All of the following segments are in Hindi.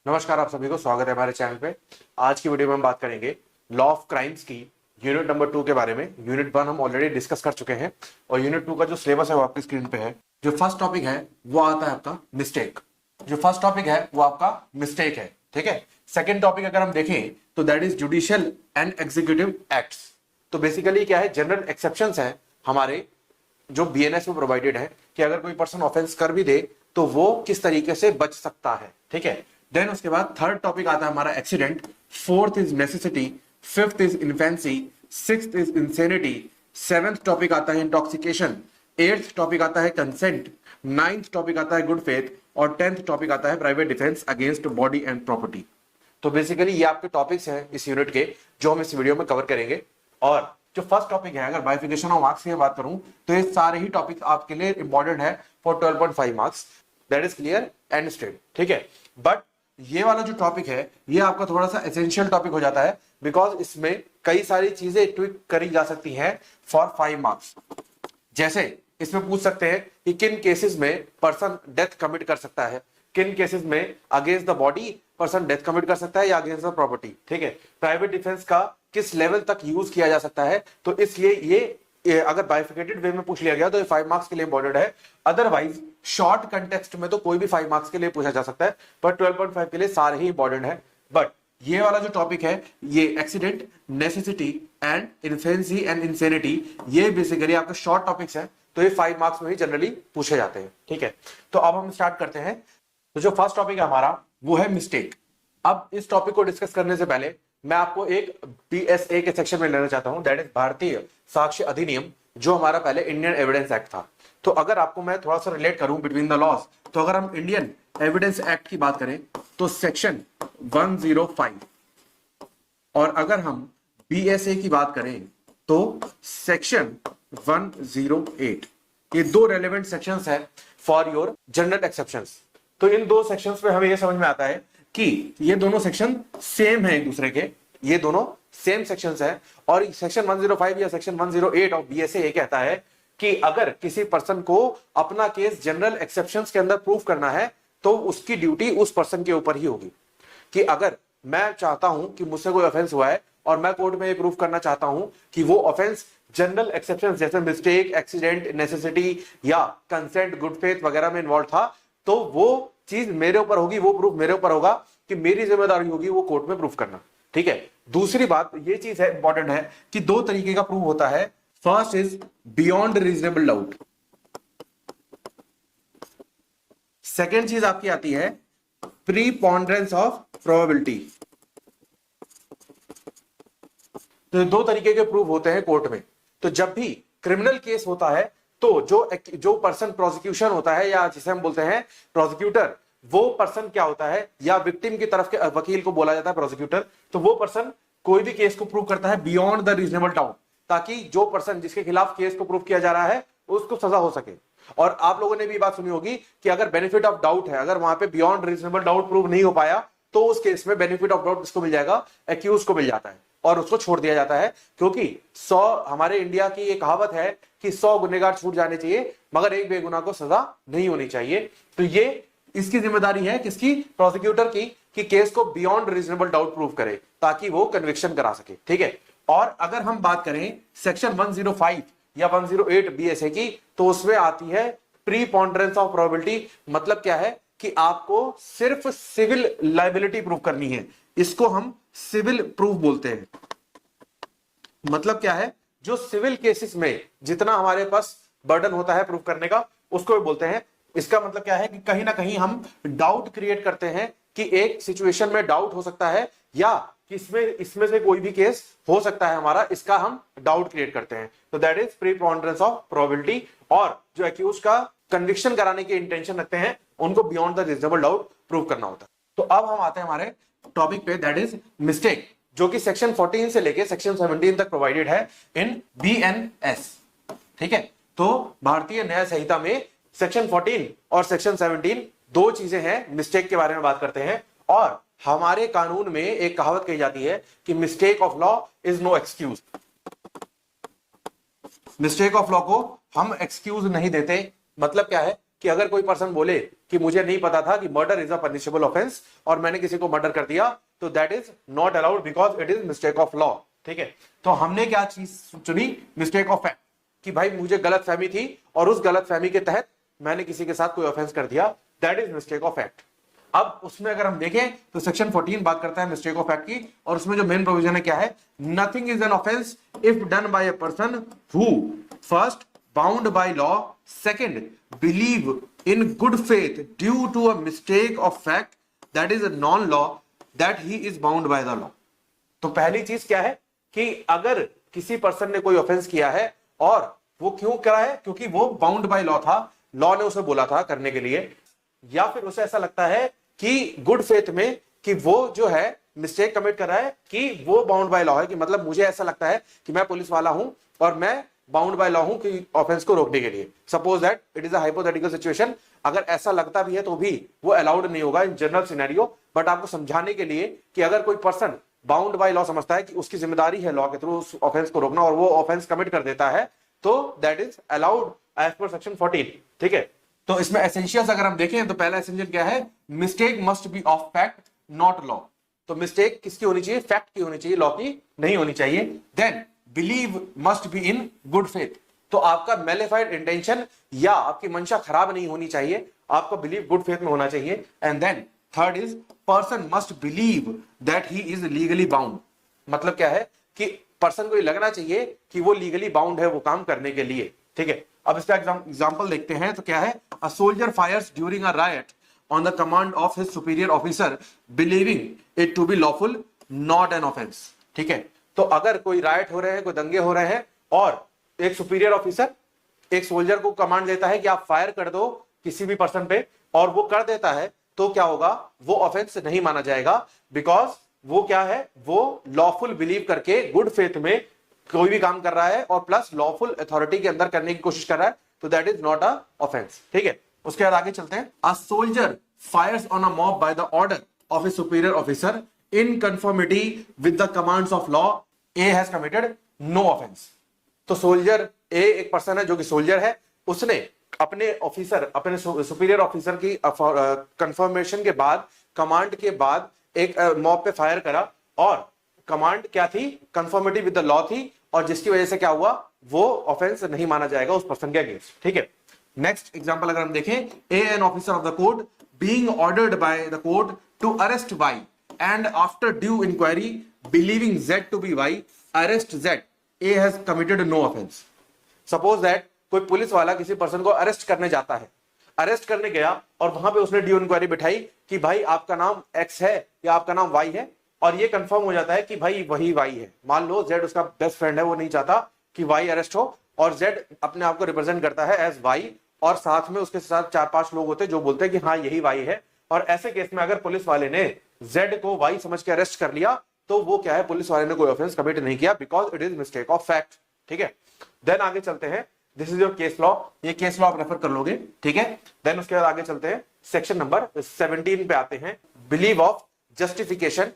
नमस्कार, आप सभी को स्वागत है हमारे चैनल पे। आज की वीडियो में हम बात करेंगे लॉ ऑफ क्राइम्स की यूनिट नंबर 2 के बारे में। यूनिट 1 हम ऑलरेडी डिस्कस कर चुके हैं और यूनिट 2 का जो सिलेबस है वो आपकी स्क्रीन पे है। जो फर्स्ट टॉपिक है वो आता है आपका मिस्टेक। जो फर्स्ट टॉपिक है वो आपका मिस्टेक है, ठीक है। सेकेंड टॉपिक अगर हम देखें तो that is judicial and executive acts. तो बेसिकली क्या है, जनरल एक्सेप्शंस है हमारे जो बीएनएस में प्रोवाइडेड है कि अगर कोई पर्सन ऑफेंस कर भी दे तो वो किस तरीके से बच सकता है, ठीक है। देन उसके बाद थर्ड टॉपिक आता है हमारा accident, fourth is necessity, fifth is infancy, sixth is insanity, seventh topic आता है इंटॉक्सिकेशन, एट्थ टॉपिक आता है कंसेंट, नाइन्थ टॉपिक आता है गुड फेथ और टेंथ टॉपिक आता है private defence against body and property. तो बेसिकली ये आपके टॉपिक्स हैं इस यूनिट के जो हम इस वीडियो में कवर करेंगे। और जो फर्स्ट टॉपिक है, अगर बाइफिकेशन ऑफ मार्क्स की बात करूं तो ये सारे ही टॉपिक्स आपके लिए इंपॉर्टेंट है for 12.5 marks. That is clear and straight, ठीक है। बट ये वाला जो टॉपिक है ये आपका थोड़ा सा एसेंशियल टॉपिक हो जाता है बिकॉज इसमें कई सारी चीजें ट्विक करी जा सकती हैं फॉर 5 मार्क्स। जैसे इसमें पूछ सकते हैं कि किन केसेस में पर्सन डेथ कमिट कर सकता है, किन केसेस में against the body person death commit कर सकता है या अगेंस्ट द प्रॉपर्टी, ठीक है। प्राइवेट डिफेंस का किस लेवल तक यूज किया जा सकता है, तो इसलिए ये अगर बाइफिकेटेड वे में पूछ लिया गया तो ये 5 मार्क्स के लिए इंपॉर्टेंट है। अदरवाइज शॉर्ट कंटेक्स्ट में तो कोई भी 5 मार्क्स के लिए पूछा जा सकता है, पर 12.5 के लिए सारे ही इंपॉर्टेंट है। बट ये वाला जो टॉपिक है ये accident, necessity and infancy and insanity, ये बेसिकली आपके शॉर्ट टॉपिक्स है, तो ये 5 मार्क्स में ही जनरली पूछे जाते हैं, ठीक है। तो अब हम स्टार्ट करते हैं। तो जो फर्स्ट टॉपिक है हमारा वो है मिस्टेक। अब इस टॉपिक को डिस्कस करने से पहले मैं आपको एक बीएसए के सेक्शन में लेना चाहता हूं, दैट इज भारतीय साक्ष्य अधिनियम, जो हमारा पहले इंडियन एविडेंस एक्ट था। तो अगर आपको मैं थोड़ा सा रिलेट करूं बिटवीन द लॉज, तो अगर हम इंडियन एविडेंस एक्ट की बात करें तो सेक्शन 105, और अगर हम बीएसए की बात करें तो सेक्शन 108। ये दो रेलेवेंट सेक्शंस है फॉर योर जनरल एक्सेप्शंस। तो इन दो सेक्शंस में हमें यह समझ में आता है कि ये दोनों सेक्शन सेम है एक दूसरे के, ये दोनों सेम सेक्शंस है। और सेक्शन 105 या सेक्शन 108 ऑफ बीएसए ये कहता है कि अगर किसी पर्सन को अपना केस जनरल एक्सेप्शंस के अंदर प्रूफ करना है तो उसकी ड्यूटी उस पर्सन के ऊपर ही होगी। कि अगर मैं चाहता हूं कि मुझसे कोई ऑफेंस हुआ है और मैं कोर्ट में ये प्रूफ करना चाहता हूं कि वो ऑफेंस जनरल एक्सेप्शंस जैसे मिस्टेक, एक्सीडेंट, नेसेसिटी या कंसेंट, गुड फेथ वगैरह में इन्वॉल्व था, तो वो चीज मेरे ऊपर होगी, वो प्रूफ मेरे ऊपर होगा कि मेरी जिम्मेदारी होगी वो कोर्ट में प्रूफ करना, ठीक है। दूसरी बात ये चीज है इंपॉर्टेंट है कि दो तरीके का प्रूफ होता है। First is beyond reasonable doubt, second चीज आपकी आती है प्रीपोंडरेंस ऑफ प्रोबेबिलिटी। तो दो तरीके के प्रूफ होते हैं कोर्ट में। तो जब भी क्रिमिनल केस होता है तो जो पर्सन प्रोसिक्यूशन होता है या जिसे हम बोलते हैं प्रोसिक्यूटर, वो पर्सन क्या होता है, या विक्टिम की तरफ के वकील को बोला जाता है प्रोसिक्यूटर, तो वो पर्सन कोई भी केस को प्रूव करता है बियॉन्ड द रीजनेबल डाउट, ताकि जो पर्सन जिसके खिलाफ केस को प्रूव किया जा रहा है उसको सजा हो सके। और आप लोगों ने भी बात सुनी होगी कि अगर बेनिफिट ऑफ डाउट है, अगर वहां पे बियॉन्ड रीजनेबल डाउट प्रूव नहीं हो पाया तो उस केस में बेनिफिट ऑफ डाउट किसको मिल जाएगा, एक्यूज को मिल जाता है और उसको छोड़ दिया जाता है। क्योंकि 100 हमारे इंडिया की एक कहावत है कि 100 गुनहगार छूट जाने चाहिए मगर एक बेगुनाह को सजा नहीं होनी चाहिए। तो ये इसकी जिम्मेदारी है किसकी, प्रोसिक्यूटर की, कि केस को बियॉन्ड रीजनेबल डाउट प्रूव करे ताकि वो कन्विक्शन करा सके, ठीक है। और अगर हम बात करें सेक्शन 105 या 108 बीएसए की, तो उसमें आती है प्रीपोंडरेंस ऑफ प्रोबेबिलिटी। मतलब क्या है कि आपको सिर्फ सिविल लायबिलिटी प्रूव करनी है, इसको हम सिविल प्रूफ बोलते हैं। मतलब क्या है, जो सिविल केसेस में जितना हमारे पास बर्डन होता है प्रूफ करने का उसको भी बोलते हैं। इसका मतलब क्या है कि कहीं ना कहीं हम डाउट क्रिएट करते हैं कि एक सिचुएशन में डाउट हो सकता है या इसमें से कोई भी केस हो सकता है हमारा, इसका हम डाउट क्रिएट करते हैं। तो that is preponderance of probability. और जो एक्यूज का कन्विक्शन कराने की इंटेंशन रखते हैं उनको beyond the reasonable doubt prove करना होता है। तो अब हम आते हैं हमारे टॉपिक पे, दैट इज मिस्टेक, जो कि सेक्शन 14 से लेके सेक्शन 17 तक प्रोवाइडेड है इन बीएनएस, ठीक है। तो भारतीय न्याय संहिता में सेक्शन 14 और सेक्शन 17 दो चीजें हैं, मिस्टेक के बारे में बात करते हैं। और हमारे कानून में एक कहावत कही जाती है कि mistake of law is no excuse. Mistake of law को हम एक्सक्यूज नहीं देते। मतलब क्या है कि अगर कोई पर्सन बोले कि कि मुझे नहीं पता था कि murder is a punishable offence और मैंने किसी को मर्डर कर दिया, तो that is not allowed because it is mistake of law. ठीक है, तो हमने क्या चीज चुनी? मिस्टेक ऑफ फैक्ट, कि भाई मुझे गलतफहमी थी और उस गलतफहमी के तहत मैंने किसी के साथ कोई ऑफेंस कर दिया, that is mistake of fact. अब उसमें अगर हम देखें तो सेक्शन 14 बात करता है मिस्टेक ऑफ फैक्ट की, और उसमें जो मेन प्रोविजन है क्या है? Nothing is an offence if done by a person who first bound by law, second believe in good faith due to a mistake of fact that is a non law that he is bound by the law. तो पहली चीज क्या है कि अगर किसी पर्सन ने कोई ऑफेंस किया है और वो क्यों करा है? क्योंकि वो बाउंड बाय लॉ था, लॉ ने उसे बोला था करने के लिए, या फिर उसे ऐसा लगता है कि गुड फेथ में कि वो जो है मिस्टेक कमिट कर रहा है, कि वो बाउंड बाय लॉ है, कि मतलब मुझे ऐसा लगता है कि मैं पुलिस वाला हूं और मैं बाउंड बाय लॉ हूं कि ऑफेंस को रोकने के लिए। Suppose that it is a hypothetical situation, अगर ऐसा लगता भी है तो भी वो अलाउड नहीं होगा इन जनरल सिनेरियो, बट आपको समझाने के लिए कि अगर कोई पर्सन बाउंड बाय लॉ समझता है कि उसकी जिम्मेदारी है लॉ के थ्रू उस ऑफेंस को रोकना और वो ऑफेंस कमिट कर देता है, तो that is allowed as per section 14। ठीक है, तो इसमें एसेंशियल्स अगर हम देखें तो पहला एसेंशियल क्या है? Mistake must be of fact not law. तो मिस्टेक किसकी होनी चाहिए? फैक्ट की होनी चाहिए, लॉ की नहीं होनी चाहिए। Then believe must be in good faith, तो आपका मेलिफाइड इंटेंशन या आपकी मंशा खराब नहीं होनी चाहिए, आपका बिलीव गुड फेथ में होना चाहिए। And then third is person must believe that he is legally bound. मतलब क्या है कि पर्सन को ये लगना चाहिए कि वो लीगली बाउंड है वो काम करने के लिए। ठीक है, अब इसका एग्जांपल देखते हैं तो क्या है? A soldier fires during a riot on the command of his superior officer believing it to be lawful not an offence. ठीक है, तो अगर कोई रायट हो रहे हैं, कोई दंगे हो रहे हैं और एक सुपीरियर ऑफिसर एक सोल्जर को कमांड देता है कि आप फायर कर दो किसी भी पर्सन पे, और वो कर देता है, तो क्या होगा? वो ऑफेंस नहीं माना जाएगा, बिकॉज वो क्या है? वो लॉफुल बिलीव करके गुड फेथ में कोई भी काम कर रहा है और प्लस लॉफुल अथॉरिटी के अंदर करने की कोशिश कर रहा है, तो that is not a offence. ठीक है, उसके बाद आगे चलते हैं। A soldier fires on a mob by the order of a superior officer in conformity with the commands of law, A has committed no offence. तो सोल्जर ए एक पर्सन है जो कि सोल्जर है, उसने अपने ऑफिसर, अपने सुपीरियर ऑफिसर की कंफर्मेशन के बाद, कमांड के बाद एक मॉब पे फायर करा, और कमांड क्या थी? कंफर्मिटी विद द लॉ थी, और जिसकी वजह से क्या हुआ? वो ऑफेंस नहीं माना जाएगा उस पर्सन के अगेंस्ट। ठीक है, नेक्स्ट एग्जांपल अगर हम देखें, A an officer of the court being ordered by the court to arrest Y and after due inquiry believing Z to be Y arrest Z, A has committed no offence. Suppose that कोई पुलिस वाला किसी पर्सन को अरेस्ट करने जाता है, अरेस्ट करने गया और वहां पे उसने ड्यू इंक्वायरी बिठाई कि भाई आपका नाम एक्स है या आपका नाम वाई है, और ये कंफर्म हो जाता है कि भाई वही वाई है। मान लो जेड उसका बेस्ट फ्रेंड है, वो नहीं चाहता कि वाई अरेस्ट हो, और जेड अपने आप को रिप्रेजेंट करता है एज वाई, और साथ में उसके साथ 4-5 लोग होते हैं जो बोलते हैं कि हाँ यही वाई है। और ऐसे केस में अगर पुलिस वाले ने जेड को वाई समझ के अरेस्ट कर लिया, तो वो क्या है? पुलिस वाले ने कोई ऑफेंस कमिट नहीं किया, because it is mistake of fact. ठीक है, देन आगे चलते हैं। This is your case law, ये केस लॉ आप रेफर कर लोगे। ठीक है, देन उसके बाद आगे चलते हैं, सेक्शन नंबर 17 पे आते हैं, believe of justification.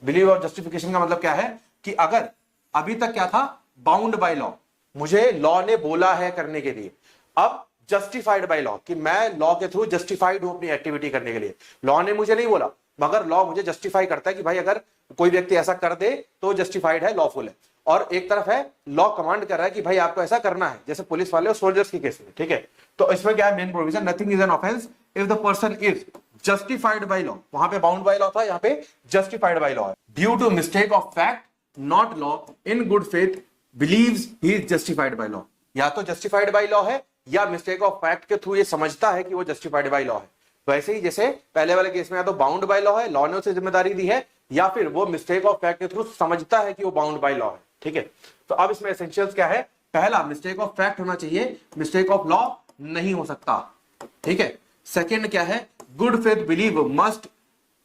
Believe of justification का मतलब क्या है कि अगर अभी तक क्या था? बाउंड बाय लॉ, मुझे लॉ ने बोला है करने के लिए, अब जस्टिफाइड बाय लॉ, कि मैं लॉ के थ्रू जस्टिफाइड हूं अपनी एक्टिविटी करने के लिए। लॉ ने मुझे नहीं बोला, मगर लॉ मुझे जस्टिफाई करता है कि भाई अगर कोई व्यक्ति ऐसा कर दे तो जस्टिफाइड है, लॉफुल है। और एक तरफ है लॉ कमांड कर रहा है कि भाई आपको ऐसा करना है, जैसे पुलिस वाले और सोल्जर्स के केस में। ठीक है, तो इसमें क्या है main provision? Nothing is an offence if the person is justified by law. वहां पे बाउंड बाय लॉ था, यहाँ पे जस्टिफाइड बाय लॉ है। Due to mistake of fact not law in good faith believes he is justified by law. या तो जस्टिफाइड बाय लॉ है या मिस्टेक ऑफ फैक्ट के थ्रू ये समझता है कि वो जस्टिफाइड बाय लॉ है। वैसे ही जैसे पहले वाले केस में या तो बाउंड बाय लॉ है, लॉ ने उसे जिम्मेदारी दी है, या फिर वो मिस्टेक ऑफ फैक्ट के थ्रू समझता है कि वो बाउंड बाय लॉ है। ठीक है, तो अब इसमें एसेंशियल्स क्या है? पहला, मिस्टेक ऑफ फैक्ट होना चाहिए, मिस्टेक ऑफ लॉ नहीं हो सकता। ठीक है, सेकंड क्या है? Good faith believe must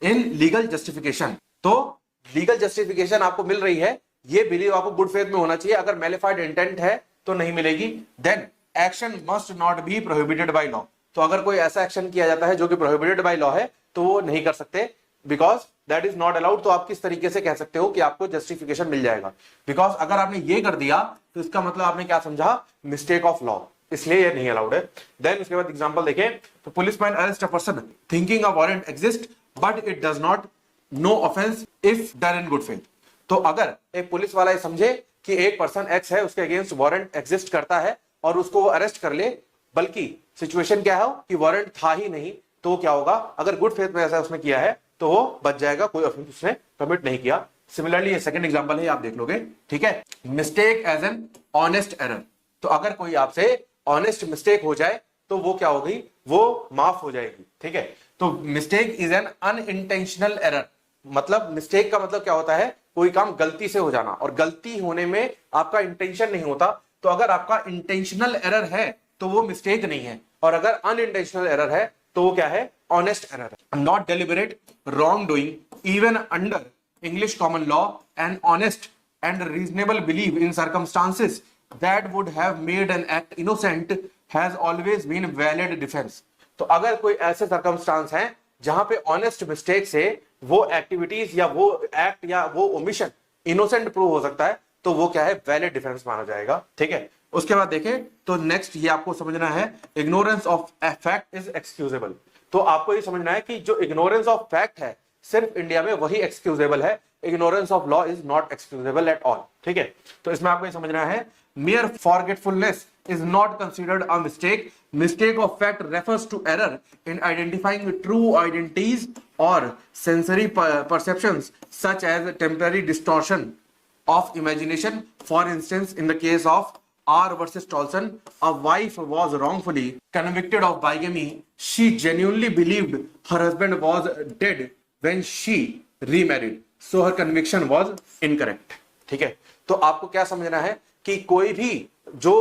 in legal justification. तो लीगल जस्टिफिकेशन आपको मिल रही है, ये बिलीव आपको गुड फेथ में होना चाहिए, अगर मेलिफाइड इंटेंट है तो नहीं मिलेगी। Then action must not be prohibited by law. तो अगर कोई ऐसा एक्शन किया जाता है जो कि प्रोहिबिटेड बाय लॉ है, तो वो नहीं कर सकते, because that is not allowed. तो आप किस तरीके से कह सकते हो कि आपको जस्टिफिकेशन मिल जाएगा? बिकॉज अगर आपने ये कर दिया तो इसका मतलब आपने क्या समझा? Mistake of law. इसलिए ये नहीं अलाउड है। देन उसके बाद एग्जांपल देखें तो policeman arrest a person thinking a warrant exist but it does not, no offence if done in good faith. तो अगर एक पुलिस वाला ये समझे कि एक पर्सन एक्स है, उसके अगेंस्ट वारंट एग्जिस्ट करता है और उसको वो अरेस्ट कर ले, बल्कि सिचुएशन क्या है कि वारंट था ही नहीं, तो क्या होगा, अगर गुड फेथ में ऐसा उसने किया है तो वो बच जाएगा, कोई ऑफेंस उसने कमिट नहीं किया। सिमिलरली ये सेकंड एग्जांपल है, आप देख लोगे, ठीक है। Mistake as an honest error, तो अगर कोई आपसे ऑनेस्ट मिस्टेक हो जाए तो वो क्या होगी, वो माफ हो जाएगी, ठीक है। तो mistake is an unintentional error, मतलब मिस्टेक का मतलब क्या होता है, कोई काम गलती से हो जाना, और गलती होने में आपका इंटेंशन नहीं होता। तो अगर आपका इंटेंशनल एरर है तो वो मिस्टेक नहीं है, और अगर अनइंटेंशनल एरर है तो वो क्या है, ऑनेस्ट एरर है। Not deliberate wrong doing even under English common law, an honest and reasonable belief in circumstances that would have made an act innocent has always been valid defense। तो अगर कोई ऐसे circumstance हैं जहां पे honest mistake से वो activities या वो act या वो omission innocent prove हो सकता है, तो वो क्या है, valid defense माना जाएगा, ठीक है। उसके बाद देखें तो नेक्स्ट ये आपको समझना है, ignorance of a fact is excusable। तो आपको ये समझना है कि जो ignorance of fact है सिर्फ इंडिया में वही एक्सक्यूजेबल है, ignorance of law is not excusable at all, ठीक है। तो इसमें आपको ये समझना है, mere forgetfulness is not considered a mistake, mistake of fact refers to error in identifying true identities or sensory perceptions such as temporary distortion of imagination। For instance, in the case of R versus Tolson, a wife was wrongfully convicted of bigamy, she genuinely believed her husband was dead when she remarried, so her conviction was incorrect, ठीक है। तो आपको क्या समझना है कि कोई भी जो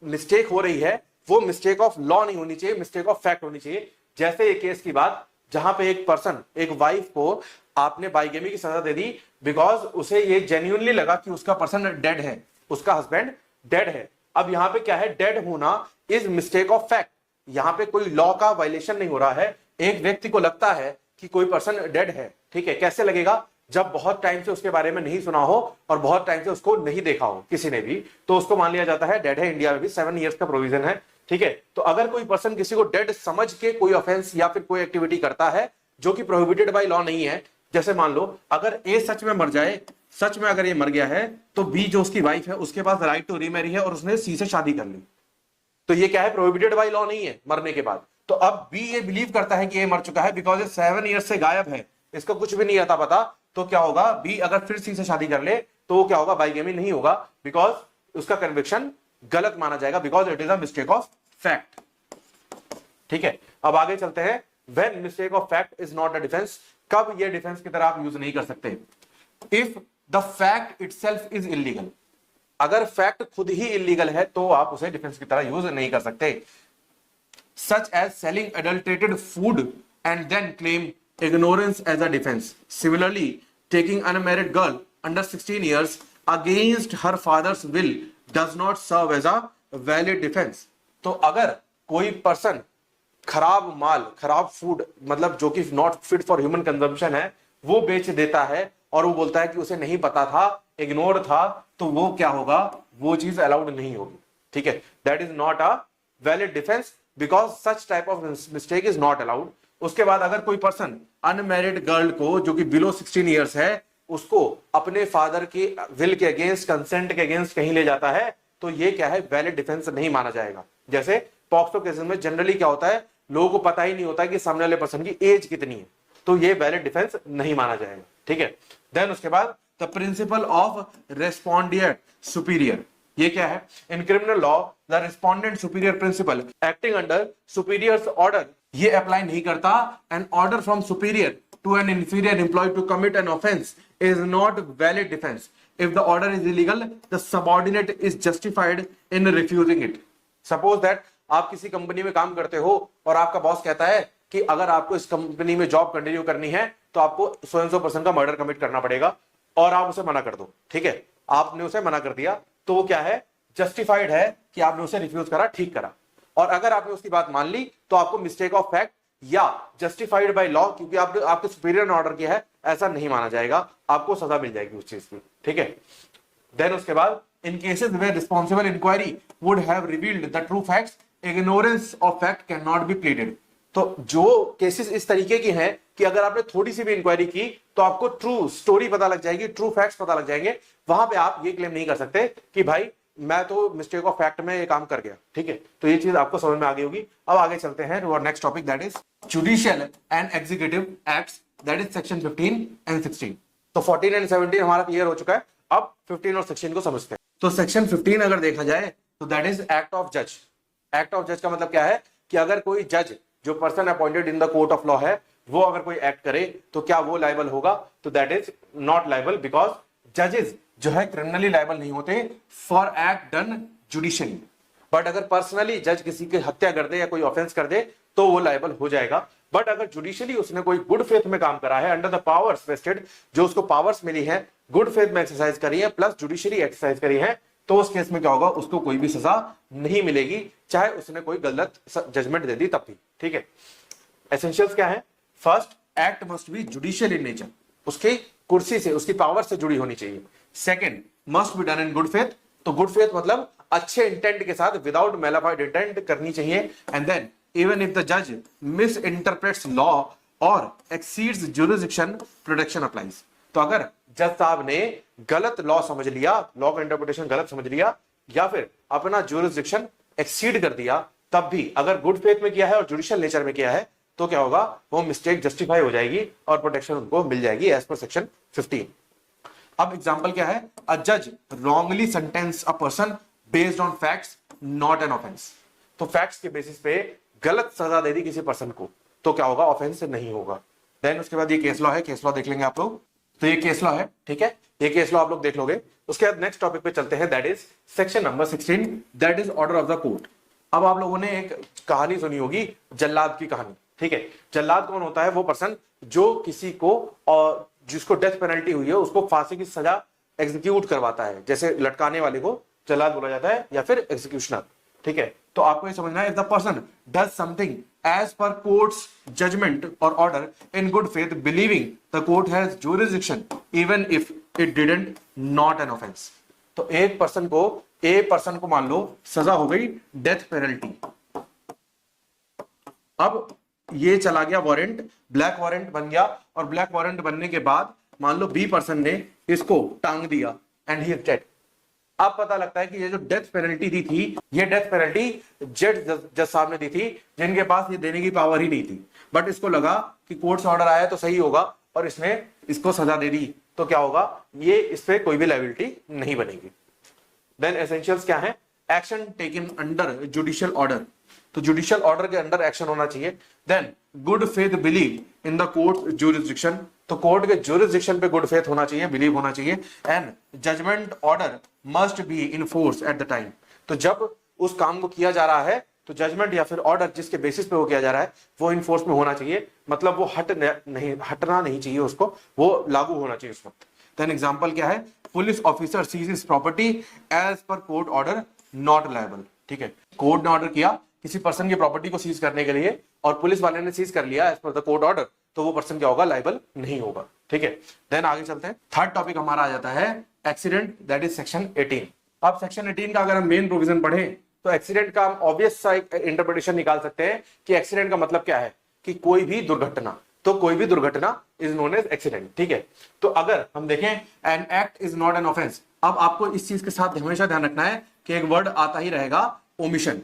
मिस्टेक हो रही है वो मिस्टेक ऑफ लॉ नहीं होनी चाहिए, मिस्टेक ऑफ फैक्ट होनी चाहिए। जैसे ये केस की बात जहां पे एक पर्सन, एक वाइफ को आपने बाइगेमी की सजा दे दी बिकॉज उसे ये जेन्युइनली लगा कि उसका पर्सन डेड है, उसका हस्बैंड डेड है। अब यहां पे क्या है, डेड होना इज मिस्टेक ऑफ फैक्ट, यहां पे कोई लॉ का वायलेशन नहीं हो रहा है। एक व्यक्ति को लगता है कि कोई पर्सन डेड है, ठीक है, कैसे लगेगा, जब बहुत टाइम से उसके बारे में नहीं सुना हो और बहुत टाइम से उसको नहीं देखा हो किसी ने भी, तो उसको मान लिया जाता है डेड है। इंडिया में भी 7 इयर्स का प्रोविजन है, ठीक है। तो अगर कोई पर्सन किसी को डेड समझ के कोई ऑफेंस या फिर कोई एक्टिविटी करता है जो कि प्रोहिबिटेड बाय लॉ नहीं है, जैसे मान लो अगर ए सच में मर जाए, सच में अगर ये मर गया है, तो बी जो उसकी वाइफ है उसके पास राइट टू रीमैरी है और उसने सी से शादी कर ली, तो ये क्या है, प्रोहिबिटेड बाय लॉ नहीं है मरने के बाद। तो अब बी ये बिलीव करता है कि ये मर चुका है बिकॉज ये 7 इयर्स से गायब है, इसको कुछ भी नहीं आता पता, तो क्या होगा, बी अगर फिर सी से शादी कर ले तो वो क्या होगा, बाइगेमी नहीं होगा, बिकॉज उसका कन्विक्शन गलत माना जाएगा, because it is a mistake of fact, ठीक है। अब आगे चलते हैं, when mistake of fact is not a defence, कब ये डिफेंस की तरह आप यूज नहीं कर सकते, if the fact itself is illegal, अगर फैक्ट खुद ही इलीगल है तो आप उसे डिफेंस की तरह यूज नहीं कर सकते। Such as selling adulterated food and then claim ignorance as a defense. Similarly, taking unmarried girl under 16 years against her father's will does not serve as a valid defense। तो अगर कोई पर्सन खराब माल, खराब फूड, मतलब जो कि not fit for human consumption है, वो बेच देता है और वो बोलता है कि उसे नहीं पता था, इग्नोर था, तो वो क्या होगा, वो चीज अलाउड नहीं होगी, ठीक है। That is not a valid defence because such type of mistake is not allowed. उसके बाद अगर कोई पर्सन अनमैरिड गर्ल को जो कि बिलो 16 इयर्स है उसको अपने फादर की विल के अगेंस्ट, कंसेंट के अगेंस्ट कहीं ले जाता है, तो ये क्या है, वैलिड डिफेंस नहीं माना जाएगा। जैसे पॉक्सो केसेस में जनरली क्या होता है, लोगों को पता ही नहीं होता कि सामने वाले पर्सन की एज कितनी है, तो ये वैलिड डिफेंस नहीं माना जाएगा, ठीक है। देन उसके बाद the principle of respondeat superior, ये क्या है, in criminal law the respondent superior principle acting under superiors order, ये अप्लाई नहीं करता। An order from superior to an inferior employ to commit an offence is not valid defence if the order is illegal, the subordinate is justified in refusing it. Suppose that आप किसी कंपनी में काम करते हो और आपका बॉस कहता है कि अगर आपको इस कंपनी में जॉब कंटिन्यू करनी है तो आपको 100% का मर्डर कमिट करना पड़ेगा, और आप उसे मना कर दो, ठीक है, आपने उसे मना कर दिया, तो वो क्या है, जस्टिफाइड है कि आपने उसे रिफ्यूज करा, ठीक करा। और अगर आपने उसकी बात मान ली तो आपको मिस्टेक ऑफ फैक्ट या जस्टिफाइड बाय लॉ, क्योंकि आपके सुपीरियर ने ऑर्डर किया है, ऐसा नहीं माना जाएगा, आपको सजा मिल जाएगी उस चीज की, ठीक है। देन उसके बाद in cases where responsible inquiry would have revealed the true facts ignorance of fact can not be pleaded. तो जो केसेस इस तरीके की हैं कि अगर आपने थोड़ी सी भी इंक्वायरी की तो आपको ट्रू स्टोरी पता लग जाएगी, ट्रू फैक्ट्स पता लग जाएंगे, वहां पे आप ये क्लेम नहीं कर सकते कि भाई मैं तो मिस्टेक ऑफ फैक्ट में ये काम कर गया। ठीक है, तो ये चीज आपको समझ में आ गई होगी। अब आगे चलते हैं to our next topic, that is judicial and executive acts, that is section 15 and 16। तो 14 एंड 17 हमारा क्लियर हो चुका है, अब 15 और 16 को समझते हैं। तो सेक्शन 15 अगर देखा जाए तो दैट इज एक्ट ऑफ जज। एक्ट ऑफ जज का मतलब क्या है कि अगर कोई जज जो person appointed in the court of law है वो अगर कोई एक्ट करे तो क्या वो लायबल होगा? तो that is not liable, because जजेस जो है क्रिमिनली लायबल नहीं होते for act done judicially. But अगर पर्सनली जज किसी की हत्या कर दे या कोई ऑफेंस कर दे तो वो लायबल हो जाएगा। बट अगर जुडिशियली उसने कोई गुड फेथ में काम करा है, अंडर द पावर्स वेस्टेड, जो उसको पावर्स मिली है, गुड फेथ में एक्सरसाइज करी है प्लस जुडिशियली एक्सरसाइज करी है, तो उस केस में क्या होगा? उसको कोई भी सजा नहीं मिलेगी, चाहे उसने कोई गलत जजमेंट दे दी तब भी। ठीक है, एसेंशियल्स क्या है? First, act must B judicial in nature, उसकी कुर्सी से, उसकी पावर से जुड़ी होनी चाहिए। Second, must be done in good faith, तो गुड फेथ मतलब अच्छे इंटेंट के साथ, विदाउट मैलिफाइड इंटेंट करनी चाहिए। And then even if the जज मिस इंटरप्रेट्स लॉ और एक्सीड्स जुरिसडिक्शन, प्रोटेक्शन अप्लाइज। तो अगर जज साहब ने गलत लॉ समझ लिया, लॉ का इंटरप्रिटेशन गलत समझ लिया, या फिर अपना जुरिसडिक्शन एक्सीड कर दिया, तब भी अगर गुड फेथ में किया है और जुडिशियल नेचर में किया है तो क्या होगा? वो मिस्टेक जस्टिफाई हो जाएगी और प्रोटेक्शन उनको मिल जाएगी एज पर सेक्शन 15। अब एग्जांपल क्या है? अ जज wrongly sentence a person based on facts not an offence. तो फैक्ट्स के बेसिस पे गलत सजा दे दी किसी पर्सन को तो क्या होगा? ऑफेंस नहीं होगा। देन उसके बाद ये केस लॉ है, केस लॉ देख लेंगे आप लोग। तो ये केस लॉ है, ठीक है, ये केस लॉ आप लोग देख लोगे। उसके बाद नेक्स्ट टॉपिक पे चलते हैं, that is section number 16, that is order of the court. अब आप लोगों ने एक कहानी सुनी होगी, जल्लाद की कहानी। ठीक है, जल्लाद कौन होता है? वो पर्सन जो किसी को और जिसको डेथ पेनल्टी हुई है उसको फांसी की सजा एग्जीक्यूट करवाता है। जैसे लटकाने वाले को जल्लाद बोला जाता है या फिर एग्जीक्यूशनर। ठीक है, तो आपको ये समझना है, if the person does something as per court's judgement or order in good faith believing the court has jurisdiction even if it didn't not an offence. तो एक पर्सन को मान लो सजा हो गई डेथ पेनल्टी। अब ये चला गया वारंट, ब्लैक वारंट बन गया, और ब्लैक वारंट बनने के बाद मान लो बी पर्सन ने इसको टांग दिया एंड ही इज डेड। अब पता लगता है कि ये जो डेथ पेनल्टी दी थी, ये डेथ पेनल्टी जज साहब ने दी थी, जिनके पास ये देने की पावर ही नहीं थी। बट इसको लगा कि कोर्ट से ऑर्डर आया तो सही होगा और इसने इसको सजा दे दी, तो क्या होगा? ये इस पे कोई भी लायबिलिटी नहीं बनेगी। देन एसेंशियल्स क्या है? Action taken under judicial order, तो जुडिशियल ऑर्डर के अंडर एक्शन होना चाहिए। Then good faith believe in the court jurisdiction, तो कोर्ट के जुरिसडिक्शन पे गुड फेथ होना चाहिए, बिलीव होना चाहिए। And judgement order must be in force at the time, तो जब उस काम को किया जा रहा है तो जजमेंट या फिर ऑर्डर जिसके बेसिस पे वो किया जा रहा है वो इन फोर्स में होना चाहिए, मतलब वो हटना नहीं चाहिए, उसको वो लागू होना चाहिए उस वक्त। देन एग्जांपल क्या है? Police officer seize property as per court order not liable. ठीक है, कोर्ट ने ऑर्डर किया किसी पर्सन की प्रॉपर्टी को सीज करने के लिए और पुलिस वाले ने सीज कर लिया as per the court order, तो वो पर्सन क्या होगा? लायबल नहीं होगा। ठीक है, देन आगे चलते हैं। थर्ड टॉपिक हमारा आ जाता है एक्सीडेंट, दैट इज सेक्शन 18। अब सेक्शन 18 का अगर हम मेन प्रोविजन पढ़ें तो एक्सीडेंट का हम ऑब्वियस सा इंटरप्रिटेशन निकाल सकते हैं कि एक्सीडेंट का मतलब क्या है कि कोई भी दुर्घटना, तो कोई भी दुर्घटना इज नोन एज एक्सीडेंट। ठीक है, तो अगर हम देखें N act is not an offence, अब आपको इस चीज के साथ हमेशा ध्यान रखना है कि एक वर्ड आता ही रहेगा ओमिशन,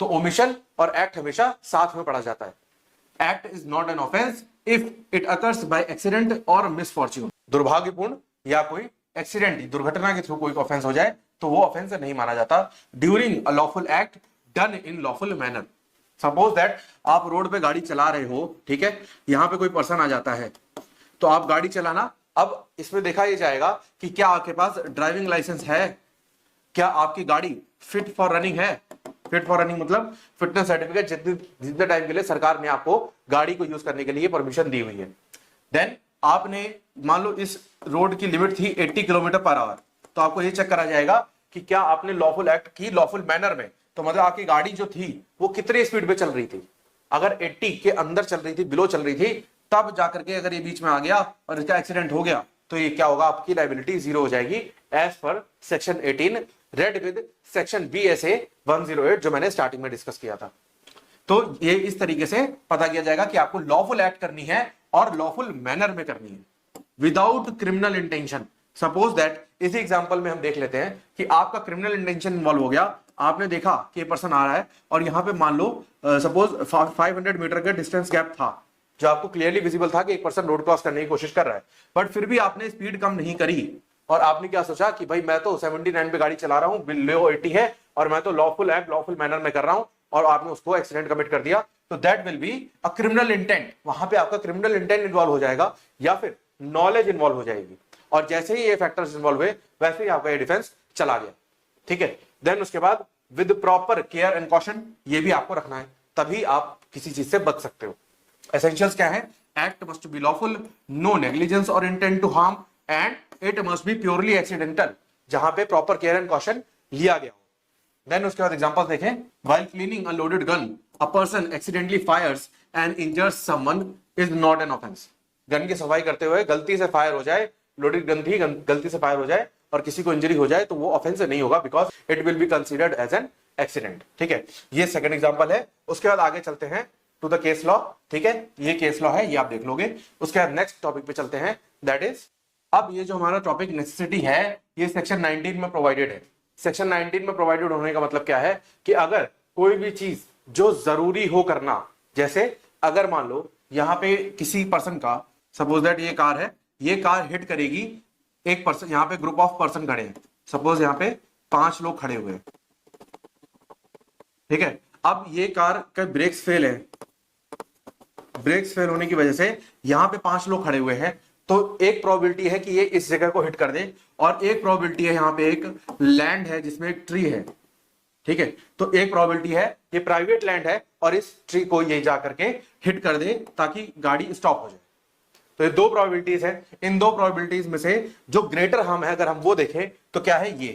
तो ओमिशन और एक्ट हमेशा साथ में पढ़ा जाता है। Act is not an offence if it occurs by accident और मिसफॉर्च्यून, दुर्भाग्यपूर्ण या कोई एक्सीडेंट, दुर्घटना के थ्रू कोई ऑफेंस हो जाए तो वो ऑफेंस नहीं माना जाता। During a lawful act done in lawful manner, suppose that आप रोड पे गाड़ी चला रहे हो, ठीक है, यहां पे कोई पर्सन आ जाता है तो आप गाड़ी चलाना, अब इसमें देखा ये जाएगा कि क्या आपके पास ड्राइविंग लाइसेंस है, क्या आपकी गाड़ी फिट फॉर रनिंग है। फिट फॉर रनिंग मतलब फिटनेस सर्टिफिकेट, जितने टाइम के लिए सरकार ने आपको गाड़ी को यूज करने के लिए परमिशन दी हुई है। देन आपने मान लो इस रोड की लिमिट थी 80 किलोमीटर पर आवर, तो आपको ये चेक करा जाएगा कि क्या आपने लॉफुल एक्ट की लॉफुल मैनर में, तो मतलब आपकी गाड़ी जो थी वो कितने स्पीड पे चल रही थी। अगर 80 के अंदर चल रही थी, बिलो चल रही थी, तब जाकर के अगर ये बीच में आ गया और इसका एक्सीडेंट हो गया तो ये क्या होगा? आपकी लायबिलिटी जीरो हो जाएगी as per section 18 read with section BSA 108 जो मैंने स्टार्टिंग में डिस्कस किया था। तो ये इस तरीके से पता किया जाएगा कि आपको लॉफुल एक्ट करनी है और लॉफुल मैनर में करनी है without criminal intention. Suppose that इसी एग्जांपल में हम देख लेते हैं कि आपका क्रिमिनल इंटेंशन इन्वॉल्व हो गया, आपने देखा कि पर्सन आ रहा है और यहां पे मान लो सपोज 500 मीटर का डिस्टेंस गैप था जो आपको क्लियरली विजिबल था कि एक पर्सन रोड क्रॉस करने की कोशिश कर रहा है, बट फिर भी आपने स्पीड कम नहीं करी और आपने क्या सोचा कि भाई मैं तो 79 पे गाड़ी चला रहा हूं, लो 80 है और मैं तो लॉफुल एक्ट लॉफुल मैनर में कर रहा हूं और आपने उसको एक्सीडेंट कमिट कर दिया, तो that will be a criminal intent. वहां पे आपका क्रिमिनल इंटेंट इन्वॉल्व हो जाएगा या फिर नॉलेज इन्वॉल्व हो जाएगी, और जैसे ही ये फैक्टर्स इन्वॉल्व हुए वैसे ही आपका ये डिफेंस चला गया। ठीक है, देन उसके बाद with proper care and caution, ये भी आपको रखना है, तभी आप किसी चीज से बच सकते हो। एसेंशियल्स क्या है? Act must be lawful, no negligence or intent to harm and it must be purely accidental, जहां पे प्रॉपर केयर एंड कॉशन लिया गया हो। देन उसके बाद एग्जांपल देखें, while cleaning a loaded gun a person accidentally Fyers and इंजर्स someone is not an offence. Gun की सफाई करते हुए गलती से फायर हो जाए, लोडेड गन थी, गलती से फायर हो जाए और किसी को इंजरी हो जाए तो वो ऑफेंस नहीं होगा, because it will be considered as an accident. ठीक है, ये सेकंड एग्जांपल है। उसके बाद आगे चलते हैं टू द केस लॉ। ठीक है, ये केस लॉ है, ये आप देख लोगे। उसके बाद नेक्स्ट टॉपिक पे चलते हैं, दैट इज, अब ये जो हमारा टॉपिक नेसेसिटी है ये सेक्शन 19 में प्रोवाइडेड है। सेक्शन 19 में प्रोवाइडेड होने का मतलब क्या है कि अगर कोई भी चीज जो जरूरी हो करना, जैसे अगर मान लो यहां पे किसी पर्सन का, सपोज दैट ये कार है, ये कार हिट करेगी एक पर्सन, यहां पे ग्रुप ऑफ पर्सन खड़े हैं, सपोज यहां पे 5 लोग खड़े हुए हैं। ठीक है, अब ये कार का ब्रेक्स फेल है, ब्रेक्स फेल होने की वजह से यहां पे 5 लोग खड़े हुए हैं, तो एक प्रोबेबिलिटी है कि ये इस जगह को हिट कर दे और एक प्रोबेबिलिटी है यहां पे एक लैंड है जिसमें एक ट्री है। ठीक है, तो एक प्रोबेबिलिटी है ये प्राइवेट लैंड है और इस ट्री को ये जा करके हिट कर दे ताकि गाड़ी स्टॉप हो जाए। तो ये 2 प्रोबेबिलिटीज है। इन 2 प्रोबेबिलिटीज में से जो ग्रेटर हार्म है अगर हम वो देखें तो क्या है ये,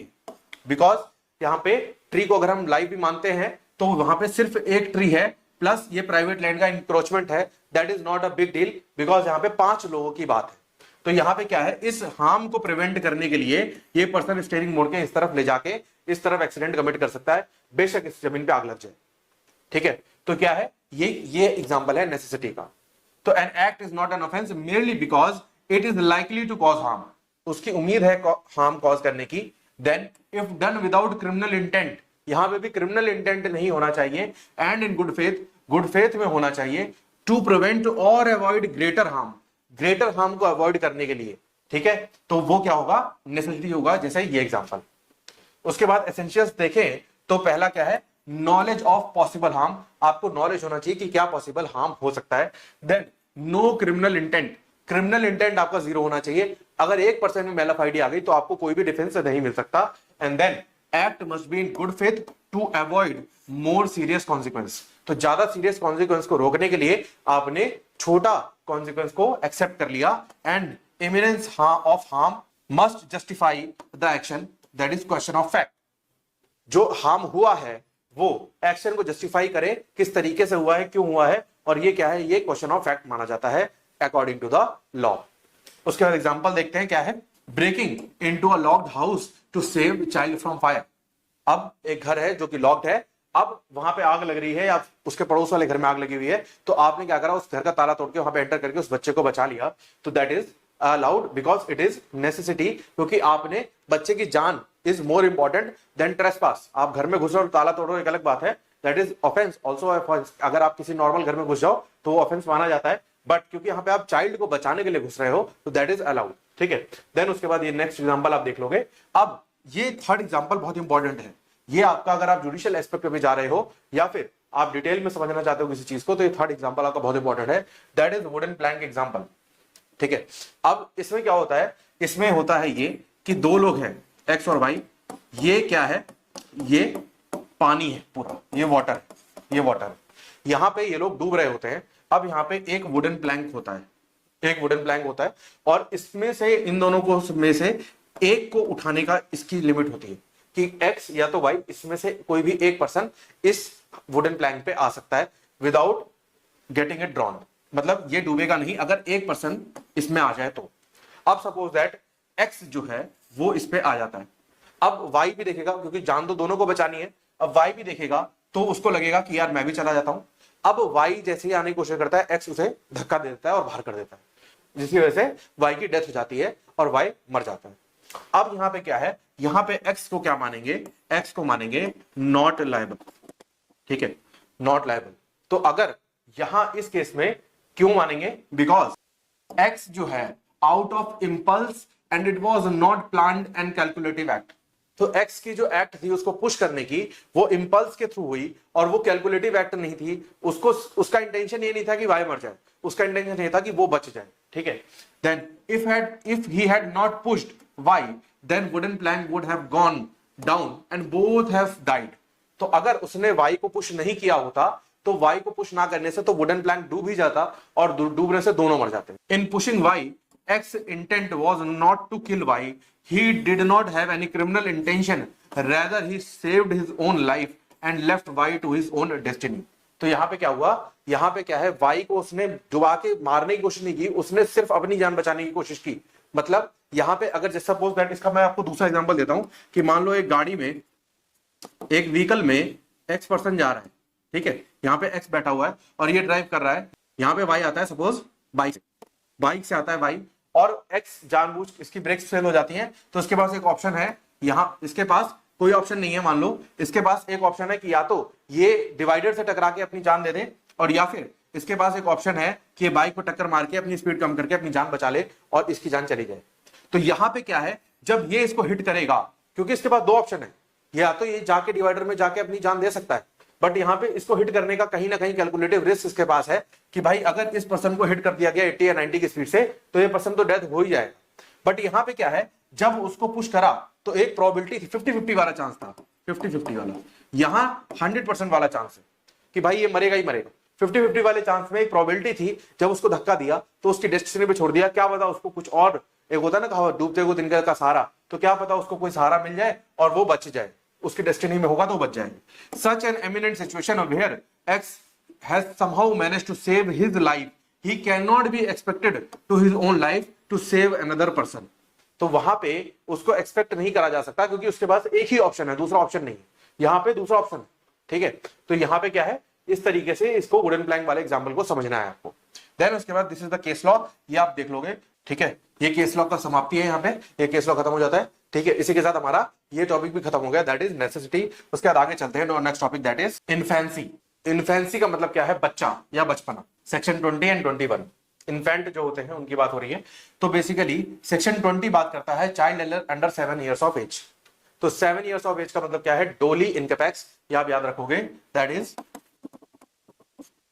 बिकॉज यहां पे ट्री को अगर हम लाइव भी मानते हैं तो वहां पे सिर्फ एक ट्री है प्लस ये प्राइवेट लैंड का इंक्रोचमेंट है, that is not a big deal because यहां पे 5 लोगों की बात है। तो यहां पे क्या है, इस हार्म को प्रिवेंट करने के लिए ये पर्सन स्टीयरिंग मोड़ के इस तरफ ले जाके इस तरफ एक्सीडेंट कमिट कर सकता है, बेशक इस जमीन पे आग लग जाए। ठीक है, तो क्या है ये एग्जांपल है नेसेसिटी का। तो an act is not an offence merely because it is likely to cause harm, उसकी उम्मीद है हार्म कॉज करने की। Then if done without criminal intent, यहां पे भी क्रिमिनल इंटेंट नहीं होना चाहिए, एंड इन गुड फेथ में होना चाहिए, टू प्रिवेंट और अवॉइड ग्रेटर हार्म को अवॉइड करने के लिए। ठीक है, तो वो क्या होगा, नेसेसिटी होगा, जैसे ये एग्जांपल। उसके बाद एसेंशियल्स देखें तो पहला क्या है, नॉलेज ऑफ पॉसिबल हार्म, आपको नॉलेज होना चाहिए कि क्या पॉसिबल हार्म हो सकता है। देन नो क्रिमिनल इंटेंट आपका 0 होना चाहिए, अगर 1% में मैलाफाइडी आ गई तो आपको कोई भी डिफेंस नहीं मिल सकता। And then act must be in good faith to avoid more serious consequence, तो ज्यादा सीरियस कॉन्सिक्वेंस को रोकने के लिए आपने छोटा कॉन्सिक्वेंस को एक्सेप्ट कर लिया। And eminence of harm must justify the action, that is question of fact. जो हार्म हुआ है वो एक्शन को जस्टिफाई करे, किस तरीके से हुआ है, क्यों हुआ है, और ये क्या है, ये क्वेश्चन ऑफ फैक्ट माना जाता है अकॉर्डिंग टू द लॉ। उसके बाद एग्जांपल देखते हैं क्या है, breaking into a locked house to save child from fire. अब एक घर है जो कि लॉक्ड है, अब वहां पे आग लग रही है या उसके पड़ोस वाले घर में आग लगी हुई है, तो आपने क्या करा, उस घर का ताला तोड़ के वहां पे एंटर करके उस बच्चे को बचा लिया, तो that is allowed because it is necessity, क्योंकि आपने बच्चे की जान is more important than trespass. आप घर में घुसो और ताला तोड़ो एक अलग बात है, दैट इज ऑफेंस ऑल्सो। अगर आप किसी नॉर्मल घर में घुस जाओ तो वो ऑफेंस माना जाता है, बट क्योंकि यहाँ पे आप चाइल्ड को बचाने के लिए घुस रहे हो तो दैट इज अलाउड। ठीक है, देन उसके बाद ये नेक्स्ट एग्जांपल आप देख लोगे। अब ये थर्ड एग्जांपल बहुत इंपॉर्टेंट है, ये आपका अगर आप जुडिशियल एस्पेक्ट में जा रहे हो या फिर आप डिटेल में समझना चाहते हो किसी चीज को, तो ये थर्ड एग्जांपल आपका बहुत इंपॉर्टेंट है, that is wooden plank example. ठीक है, अब इसमें क्या होता है, इसमें होता है ये कि 2 लोग हैं एक्स और वाई, ये क्या है, ये पानी है पूरा, ये वाटर है, यहां पे ये लोग डूब रहे होते हैं। अब यहां पे एक वुडन प्लैंक होता है, और इसमें से इन दोनों को में से एक को उठाने का इसकी लिमिट होती है कि एक्स या तो वाई, इसमें से कोई भी एक पर्सन इस वुडन प्लैंक पे आ सकता है विदाउट गेटिंग इट ड्रॉन, मतलब ये डूबेगा नहीं अगर एक पर्सन इसमें आ जाए तो। अब सपोज दैट एक्स जो है वो इस पे आ जाता है, अब वाई भी देखेगा, क्योंकि जान तो दोनों को बचानी है, अब वाई भी देखेगा तो उसको लगेगा कि यार मैं भी चला जाता हूं। अब वाई जैसे ही आने की कोशिश करता है, एक्स उसे धक्का दे देता है और बाहर कर देता है, जिसकी वजह से वाई की डेथ हो जाती है और वाई मर जाता है। अब यहां पे क्या है, यहां पे एक्स को क्या मानेंगे, एक्स को मानेंगे नॉट लायबल, ठीक है, नॉट लायबल। तो अगर यहां इस केस में क्यों मानेंगे, बिकॉज एक्स जो है out of impulse and it was not planned and calculative act. तो एक्स की जो एक्ट थी उसको पुश करने की, वो इंपल्स के थ्रू हुई और वो कैलकुलेटिव एक्ट नहीं थी। उसको उसका इंटेंशन ये नहीं था कि वाई मर जाए, उसका इंटेंशन ये था कि वो बच जाए, ठीक है। Then if he had not pushed Y, then wooden plank would have gone down and both have died. तो अगर उसने वाई को पुश नहीं किया होता तो वाई को पुश ना करने से तो वुडन प्लैंक डूब ही जाता और डूबने से दोनों मर जाते। In pushing Y, X intent was not to kill Y. He did not have any criminal intention. Rather, he saved his own life and left Y to his own destiny. तो यहां पे क्या हुआ, यहां पे क्या है, Y को उसने डुबा के मारने की कोशिश नहीं की, उसने सिर्फ अपनी जान बचाने की कोशिश की। मतलब यहां पे अगर जैसे सपोज दैट, इसका मैं आपको दूसरा एग्जांपल देता हूं कि मान लो एक गाड़ी में, एक व्हीकल में X पर्सन जा रहा है, ठीक है, यहां पे X बैठा हुआ है और ये ड्राइव कर रहा है, यहां पे Y आता है सपोज बाइक से आता है Y, और एक्स जानबूझ इसकी ब्रेक्स फेल हो जाती हैं, तो इसके पास एक ऑप्शन है, यहां इसके पास कोई ऑप्शन नहीं है, मान लो इसके पास एक ऑप्शन है कि या तो ये डिवाइडर से टकरा के अपनी जान दे दे, और या फिर इसके पास एक ऑप्शन है कि बाइक को टक्कर मार के अपनी स्पीड कम करके अपनी जान बचा ले और इसकी जान चली जाए। तो यहां पे क्या है, जब ये इसको हिट करेगा, क्योंकि इसके पास दो ऑप्शन है, या तो ये जाके डिवाइडर में जाके अपनी जान दे सकता है, बट यहां पे इसको हिट करने का कहीं ना कहीं कैलकुलेटिव रिस्क इसके पास है कि भाई अगर इस पर्सन को हिट कर दिया गया 80 या 90 की स्पीड से तो ये पर्सन तो डेथ हो ही जाएगा। बट यहां पे क्या है, जब उसको पुश करा तो एक प्रोबेबिलिटी थी, 50-50 वाला चांस था, 50-50 वाला, यहां 100% वाला चांस है कि भाई ये मरेगा ही मरेगा। 50-50 वाले चांस में एक प्रोबेबिलिटी थी, जब उसको धक्का दिया तो उसकी डेस्टिनी पे छोड़ दिया, क्या पता उसको कुछ और, एक होता ना कहा डूबते को तिनके का सहारा, तो क्या पता उसको कोई सहारा मिल जाए और वो बच जाए, उसकी डेस्टिनी में होगा तो बच जाएंगे। Such an imminent situation where X has somehow managed to save his life, he can not be expected to his own life to save another person. तो वहां पे उसको एक्सपेक्ट नहीं करा जा सकता, क्योंकि उसके पास एक ही ऑप्शन है, दूसरा ऑप्शन नहीं है, यहां पे दूसरा ऑप्शन है, ठीक है। तो यहां पे क्या है, इस तरीके से इसको वुडन प्लैंक वाले एग्जांपल को समझना है आपको। देन उसके बाद this is the case law, ये आप देख लोगे, ठीक है, ये केस लॉ का समाप्ति है, यहाँ पे ये केस लॉ खत्म हो जाता है, ठीक है। इसी के साथ हमारा ये टॉपिक भी खत्म हो गया, दैट इज नेसेसिटी। उसके बाद आगे चलते हैं next topic, that is infancy. Infancy का मतलब क्या है, बच्चा या बचपना। सेक्शन 20 एंड 21 इन्फेंट जो होते हैं उनकी बात हो रही है। तो बेसिकली सेक्शन 20 बात करता है child under 7 years of age. तो 7 ईयर्स ऑफ एज का मतलब क्या है, डोली इनकैपेक्स, ये आप याद रखोगे, दैट इज,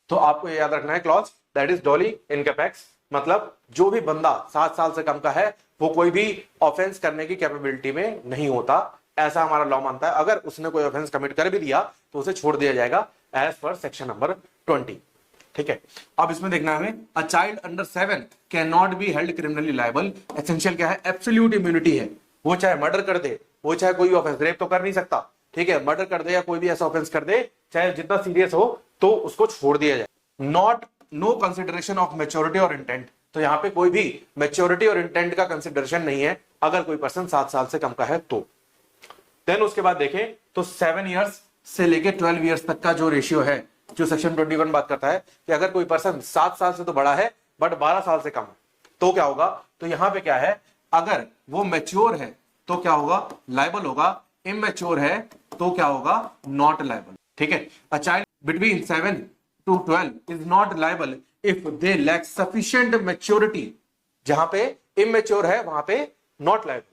तो आपको ये याद रखना है क्लॉज, दैट इज डोली इनकैपेक्स, मतलब जो भी बंदा 7 साल से कम का है वो कोई भी ऑफेंस करने की कैपेबिलिटी में नहीं होता, ऐसा हमारा लॉ मानता है। अगर उसने कोई ऑफेंस कमिट कर भी दिया तो उसे छोड़ दिया जाएगा एज पर सेक्शन नंबर 20, ठीक है। अब इसमें देखना हमें, a child under 7 can not be held criminally liable. Essential क्या है, एब्सोल्यूट इम्यूनिटी है, वो चाहे मर्डर कर दे, वो चाहे कोई ऑफेंस, रेप तो कर नहीं सकता, ठीक है, मर्डर कर दे या कोई भी ऐसा ऑफेंस कर दे, चाहे जितना सीरियस हो, तो उसको छोड़ दिया जाए। Not know consideration of maturity और इंटेंट, तो यहां पे कोई भी मेच्योरिटी और इंटेंट का कंसिडरेशन नहीं है अगर कोई पर्सन 7 साल से कम का है तो। देन उसके बाद देखें तो 7 इयर्स से लेके 12 इयर्स तक का जो रेशियो है, जो सेक्शन 21 बात करता है कि अगर कोई पर्सन 7 साल से तो बड़ा है बट 12 साल से कम है तो क्या होगा, तो यहां पे क्या है, अगर वो मैच्योर है तो क्या होगा, लायबल होगा, इमेच्योर है तो क्या होगा, नॉट लायबल, ठीक है। A child between 7 to 12 is not liable if they lack sufficient maturity। जहां पे immature है वहां पे not liable,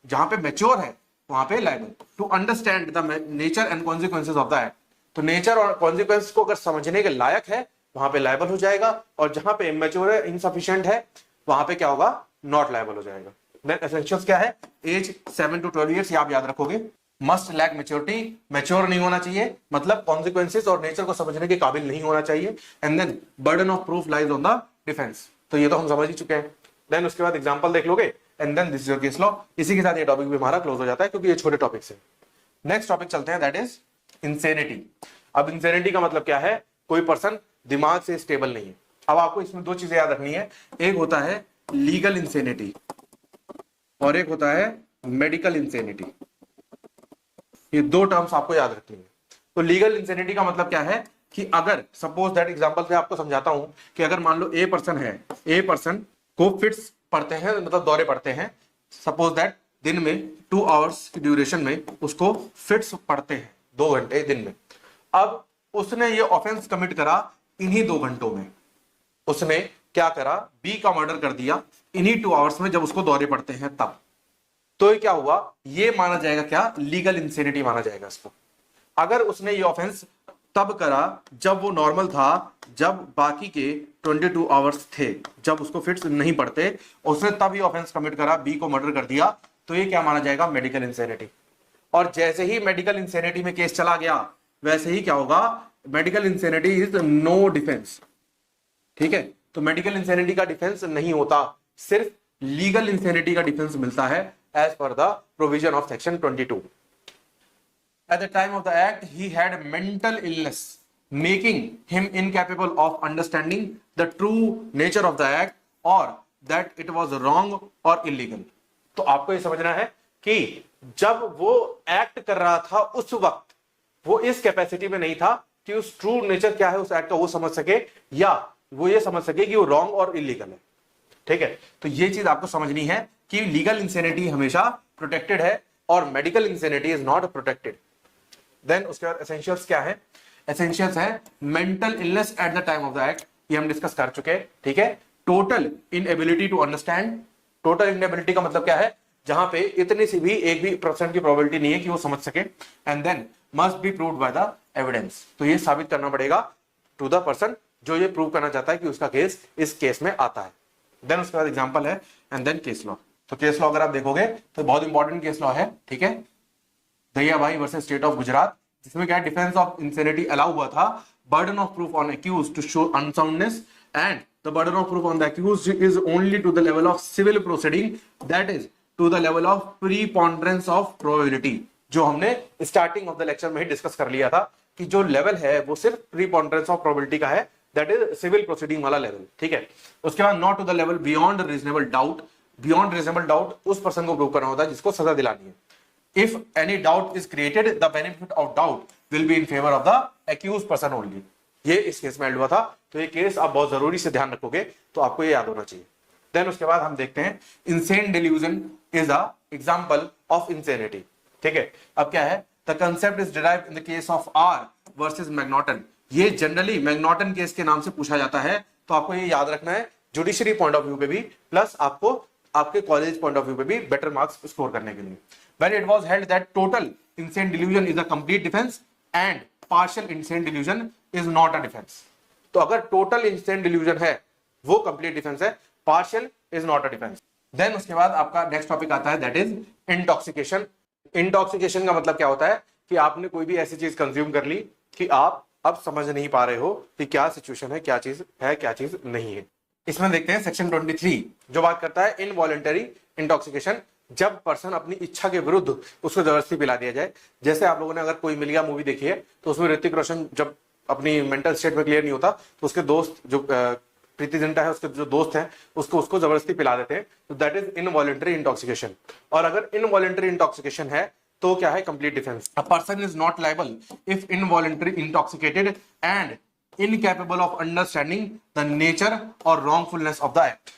जहां पे mature है वहां पे liable to understand the nature and consequences of the act। तो nature और consequences को अगर समझने के लायक है वहां पे liable हो जाएगा, और जहां पे immature है, insufficient है, वहां पे क्या होगा, not liable हो जाएगा। Then essentials क्या है, age 7 to 12 years, ये आप याद रखोगे। मस्ट लैक मेच्योरिटी, मैच्योर नहीं होना चाहिए, मतलब कॉन्सिक्वेंसेस और नेचर को समझने के काबिल नहीं होना चाहिए। And then burden of proof lies on the defence, तो ये तो हम समझ ही चुके हैं। देन उसके बाद एग्जांपल देख लोगे, and then this is your case law. इसी के साथ ये टॉपिक भी हमारा क्लोज हो जाता है, क्योंकि ये छोटे टॉपिक है। नेक्स्ट टॉपिक चलते हैं, दैट इज इंसेनिटी। अब इंसेनिटी का मतलब क्या है, कोई पर्सन दिमाग से स्टेबल नहीं है। अब आपको इसमें दो चीजें याद रखनी है, एक होता है लीगल इंसेनिटी और एक होता है मेडिकल इंसेनिटी। ये दो टर्म्स आपको याद रखनी है। तो लीगल इंसेनिटी का मतलब क्या है कि अगर सपोज दैट एग्जांपल से आपको समझाता हूं कि अगर मान लो ए पर्सन है, ए पर्सन को फिट्स पड़ते हैं, मतलब दौरे पड़ते हैं, सपोज दैट दिन में 2 आवर्स की ड्यूरेशन में उसको फिट्स पड़ते हैं, 2 घंटे दिन में। अब उसने ये ऑफेंस कमिट करा इन्हीं 2 घंटों में, उसने क्या करा, बी का मर्डर कर दिया इन्हीं 2 आवर्स में जब उसको दौरे पड़ते हैं तब। तो ये क्या हुआ, ये माना जाएगा क्या, लीगल इंसेनिटी माना जाएगा इसको। अगर उसने ये ऑफेंस तब करा जब वो नॉर्मल था, जब बाकी के 22 आवर्स थे, जब उसको फिट्स नहीं पड़ते, उसने तब ये ऑफेंस कमिट करा, बी को मर्डर कर दिया, तो ये क्या माना जाएगा, मेडिकल इंसेनिटी। और जैसे ही मेडिकल इंसेनिटी में केस चला गया, वैसे ही क्या होगा, medical insanity is no defence. ठीक है, तो मेडिकल इंसेनिटी का डिफेंस नहीं होता, सिर्फ लीगल इंसेनिटी का डिफेंस मिलता है as per the provision of section 22। At the time of the act, he had mental illness, making him incapable of understanding the true nature of the act or that it was wrong or illegal. तो आपको ये समझना है कि जब वो एक्ट कर रहा था उस वक्त वो इस कैपेसिटी में नहीं था कि उस ट्रू नेचर क्या है उस एक्ट का वो समझ सके, या वो ये समझ सके कि वो रॉन्ग और इलीगल है। ठीक है, तो ये चीज आपको समझनी है कि लीगल इंसेनिटी हमेशा प्रोटेक्टेड है और medical insanity is not protected. Then उसके बाद एसेंशियल्स क्या है, एसेंशियल्स है mental illness at the time of the act, ये हम डिस्कस कर चुके हैं। ठीक है, total inability to understand, total inability का मतलब क्या है, जहां पे इतनी सी भी 1% की प्रोबेबिलिटी नहीं है कि वो समझ सके। And then must be proved by the evidence, तो ये साबित करना पड़ेगा टू द पर्सन जो ये प्रूव करना चाहता है कि उसका केस इस केस में आता है। देन उसके बाद एग्जांपल है एंड देन केस लॉ। तो केस लॉ अगर आप देखोगे तो बहुत इंपॉर्टेंट केस लॉ है। ठीक है, Dahyabhai versus state of Gujarat, जिसमें क्या डिफेंस ऑफ इंसेनिटी अलाउ हुआ था, burden of proof on accused to show unsoundness and the burden of proof on the accused is only to the level of civil proceeding, that is to the level of preponderance of probability, जो हमने स्टार्टिंग ऑफ द लेक्चर में ही डिस्कस कर लिया था कि जो लेवल है वो सिर्फ प्रीपोंडरेंस ऑफ प्रोबेबिलिटी का है, दैट इज सिविल प्रोसीडिंग वाला लेवल। ठीक है, उसके बाद not to the level beyond reasonable doubt, beyond reasonable doubt उस पर्सन को प्रूव करना होता है जिसको सजा दिलानी है। If any doubt is created, the benefit of doubt will be in favor of the accused person only. ये इस केस में एड हुआ था, तो ये केस आप बहुत जरूरी से ध्यान रखोगे, तो आपको ये याद होना चाहिए। देन उसके बाद हम देखते हैं insane delusion is a example of insanity। ठीक है, अब क्या है, the concept is derived in the case of R versus Macnaghten। ये जनरली मैग्नॉटन केस के नाम से पूछा जाता है, तो आपको ये याद रखना है जुडिशरी पॉइंट ऑफ व्यू पे भी, प्लस आपको आपके कॉलेज पॉइंट ऑफ व्यू पे भी बेटर मार्क्स स्कोर करने के लिए। When it was held that total insane delusion is a complete defense and partial insane delusion is not a defense। तो अगर total insane delusion है वो complete defense है, partial is not a defense। Then उसके बाद आपका next topic आता है, that is intoxication। Intoxication का मतलब क्या होता है कि आपने कोई भी ऐसी चीज कंज्यूम कर ली कि आप अब समझ नहीं पा रहे हो कि क्या सिचुएशन है, क्या चीज है, क्या चीज नहीं है। इसमें देखते हैं सेक्शन 23 जो बात करता है इनवॉलंटरी इंटॉक्सिकेशन, जब पर्सन अपनी इच्छा के विरुद्ध उसको जबरदस्ती पिला दिया जाए। जैसे आप लोगों ने अगर कोई मिल गया मूवी देखी है, तो उसमें ऋतिक रोशन जब अपनी मेंटल स्टेट में क्लियर नहीं होता, तो उसके दोस्त जो प्रीति जिंटा है, उसके जो दोस्त हैं, उसको जबरदस्ती पिला देते हैं, तो दैट इज इनवॉलंटरी इंटॉक्सिकेशन। और अगर इनवॉलंटरी इंटॉक्सिकेशन है तो क्या है, complete defence. A person is not liable if involuntary intoxicated and incapable of understanding the nature और रॉन्गफुलनेस ऑफ द एक्ट।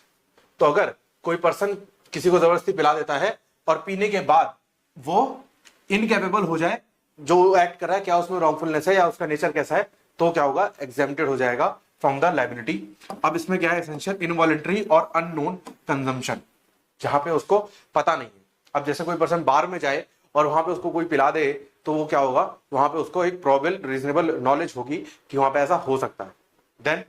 तो अगर कोई पर्सन किसी को जबरदस्ती पिला देता है और पीने के बाद वो इनकैपेबल हो जाए, जो एक्ट कर रहा है क्या उसमें रॉन्गफुलनेस है या उसका नेचर कैसा है, तो क्या होगा, एग्जेम्प्टेड हो जाएगा फ्रॉम द लायबिलिटी। अब इसमें क्या है, एसेंशियल इनवॉलंटरी और अननोन कंजम्पशन, जहां पे उसको पता नहीं है। अब जैसे कोई पर्सन बार में जाए और वहां पे उसको कोई पिला दे, तो वो क्या होगा, वहां पे उसको एक प्रोबेबल रीजनेबल नॉलेज होगी कि वहां पे ऐसा हो सकता है। Then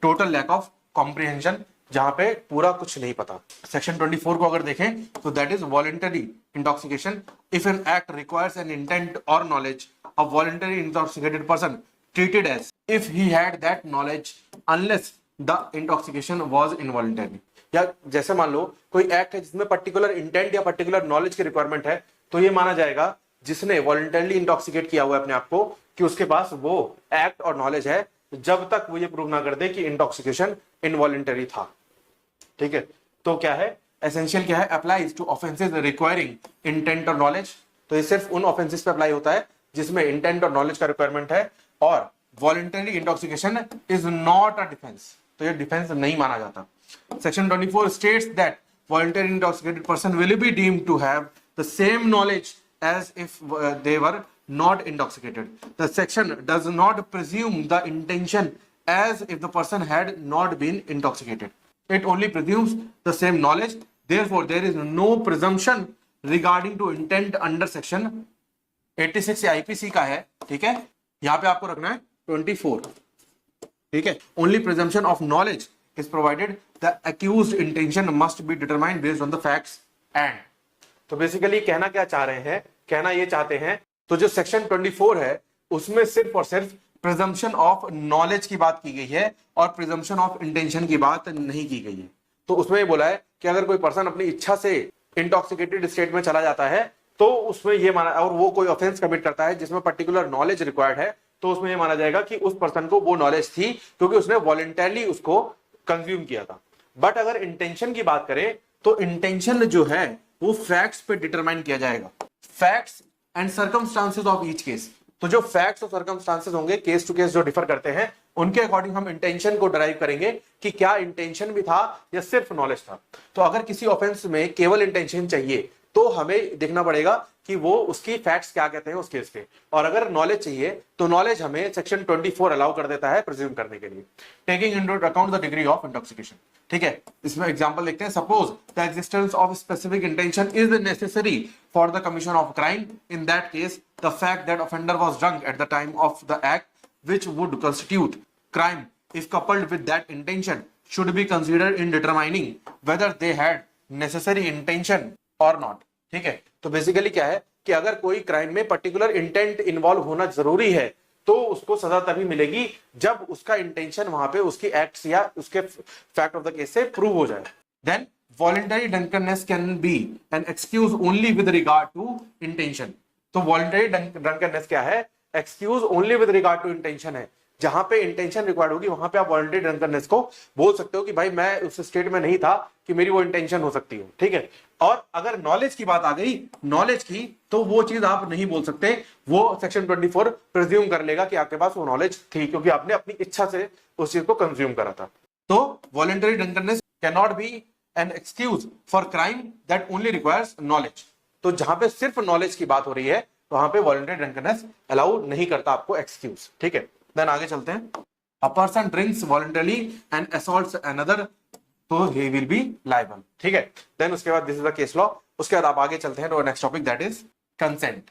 total lack of comprehension, जहां पे पूरा कुछ नहीं पता। सेक्शन 24 को अगर देखें तो that is voluntary intoxication. If an act requires an intent और knowledge, a voluntary intoxicated person treated as if he had that knowledge unless the intoxication was involuntary. या जैसे मान लो कोई एक्ट है जिसमें पर्टिकुलर इंटेंट या पर्टिकुलर नॉलेज की रिक्वायरमेंट है, तो ये माना जाएगा जिसने वॉलंटरली इंटॉक्सिकेट किया हुआ है अपने आप को कि उसके पास वो एक्ट और नॉलेज है, जब तक वो ये प्रूव ना कर दे कि इंटॉक्सिकेशन इनवॉलंटरी था। ठीक है, तो क्या है, एसेंशियल क्या है, applies to offences requiring intent और नॉलेज। तो ये सिर्फ उन ऑफेंसेस पे अप्लाई होता है जिसमें इंटेंट और नॉलेज का रिक्वायरमेंट है, और voluntary intoxication is not a defence, तो ये डिफेंस नहीं माना जाता। Section 24 states that voluntary intoxicated person will be deemed to have the same knowledge as if they were not intoxicated. The section does not presume the intention as if the person had not been intoxicated. It only presumes the same knowledge. Therefore, there is no presumption regarding to intent under section 86 IPC का है, ठीक है। यहाँ पे आपको रखना है 24, ठीक है। Only presumption of knowledge is provided. The accused intention must be determined based on the facts and. तो बेसिकली कहना क्या चाह रहे हैं, कहना ये चाहते हैं, तो जो सेक्शन 24 है उसमें सिर्फ और सिर्फ प्रिजम्पशन ऑफ नॉलेज की बात की गई है और प्रिजम्पशन ऑफ इंटेंशन की बात नहीं की गई है। तो उसमें ये बोला है कि अगर कोई पर्सन अपनी इच्छा से इंटॉक्सिकेटेड स्टेट में चला जाता है तो उसमें ये माना, और वो कोई ऑफेंस कमिट करता है जिसमें पर्टिकुलर नॉलेज रिक्वायर्ड है, तो उसमें ये माना जाएगा कि उस पर्सन को वो नॉलेज थी क्योंकि उसने वॉलंटरली उसको कंज्यूम किया था। बट अगर इंटेंशन की बात करें तो इंटेंशन जो है वो फैक्ट्स पे डिटरमाइन किया जाएगा, facts and circumstances of each case. तो जो फैक्ट्स और सर्कमस्टांसेस होंगे केस टू केस जो डिफर करते हैं, उनके अकॉर्डिंग हम इंटेंशन को डराइव करेंगे कि क्या इंटेंशन भी था या सिर्फ नॉलेज था। तो अगर किसी ऑफेंस में केवल इंटेंशन चाहिए तो हमें देखना पड़ेगा कि वो उसकी फैक्ट्स क्या कहते हैं उस केस के, और अगर नॉलेज चाहिए तो नॉलेज हमें सेक्शन 24 अलाउ कर देता है प्रिज्यूम करने के लिए, taking into account the degree of intoxication, ठीक है। इसमें एग्जांपल देखते हैं। Suppose the existence of specific intention is necessary for the commission of crime, in that case the fact that offender was drunk eight the time of the act which would constitute crime if coupled with that intention should be considered in determining whether they had necessary intention और नॉट, ठीक है। तो बेसिकली क्या है कि अगर कोई क्राइम में पर्टिकुलर इंटेंट इन्वॉल्व होना जरूरी है तो उसको सजा तभी मिलेगी जब उसका इंटेंशन वहां पे उसकी एक्ट्स या उसके फैक्ट ऑफ द केस से प्रूव हो जाए। Then voluntary drunkenness can be an excuse only with regard to intention. तो वॉलंटरी ड्रंकनेस क्या है, excuse only with regard to intention है। जहां पे इंटेंशन रिक्वायर्ड होगी वहां पे आप वॉलंटरी ड्रंकनेस को बोल सकते हो कि भाई मैं उस स्टेट में नहीं था कि मेरी वो इंटेंशन हो सकती है, ठीक है। और अगर नॉलेज की बात आ गई, नॉलेज की, तो वो चीज आप नहीं बोल सकते, वो सेक्शन 24 प्रिज्यूम कर लेगा कि आपके पास वो नॉलेज थी क्योंकि आपने अपनी इच्छा से उस चीज को कंज्यूम करा था। तो voluntary drunkenness can not be an excuse for crime that only requires knowledge. तो जहां पे सिर्फ नॉलेज की बात हो रही है वहां पे वॉलंटरी ड्रंकनेस अलाउ नहीं करता आपको एक्सक्यूज, ठीक है। देन आगे चलते हैं। A person drinks voluntarily and assaults another, तो ही विल बी लायबल, ठीक है। देन उसके बाद this is the case law. उसके बाद आप आगे चलते हैं तो next topic that is consent.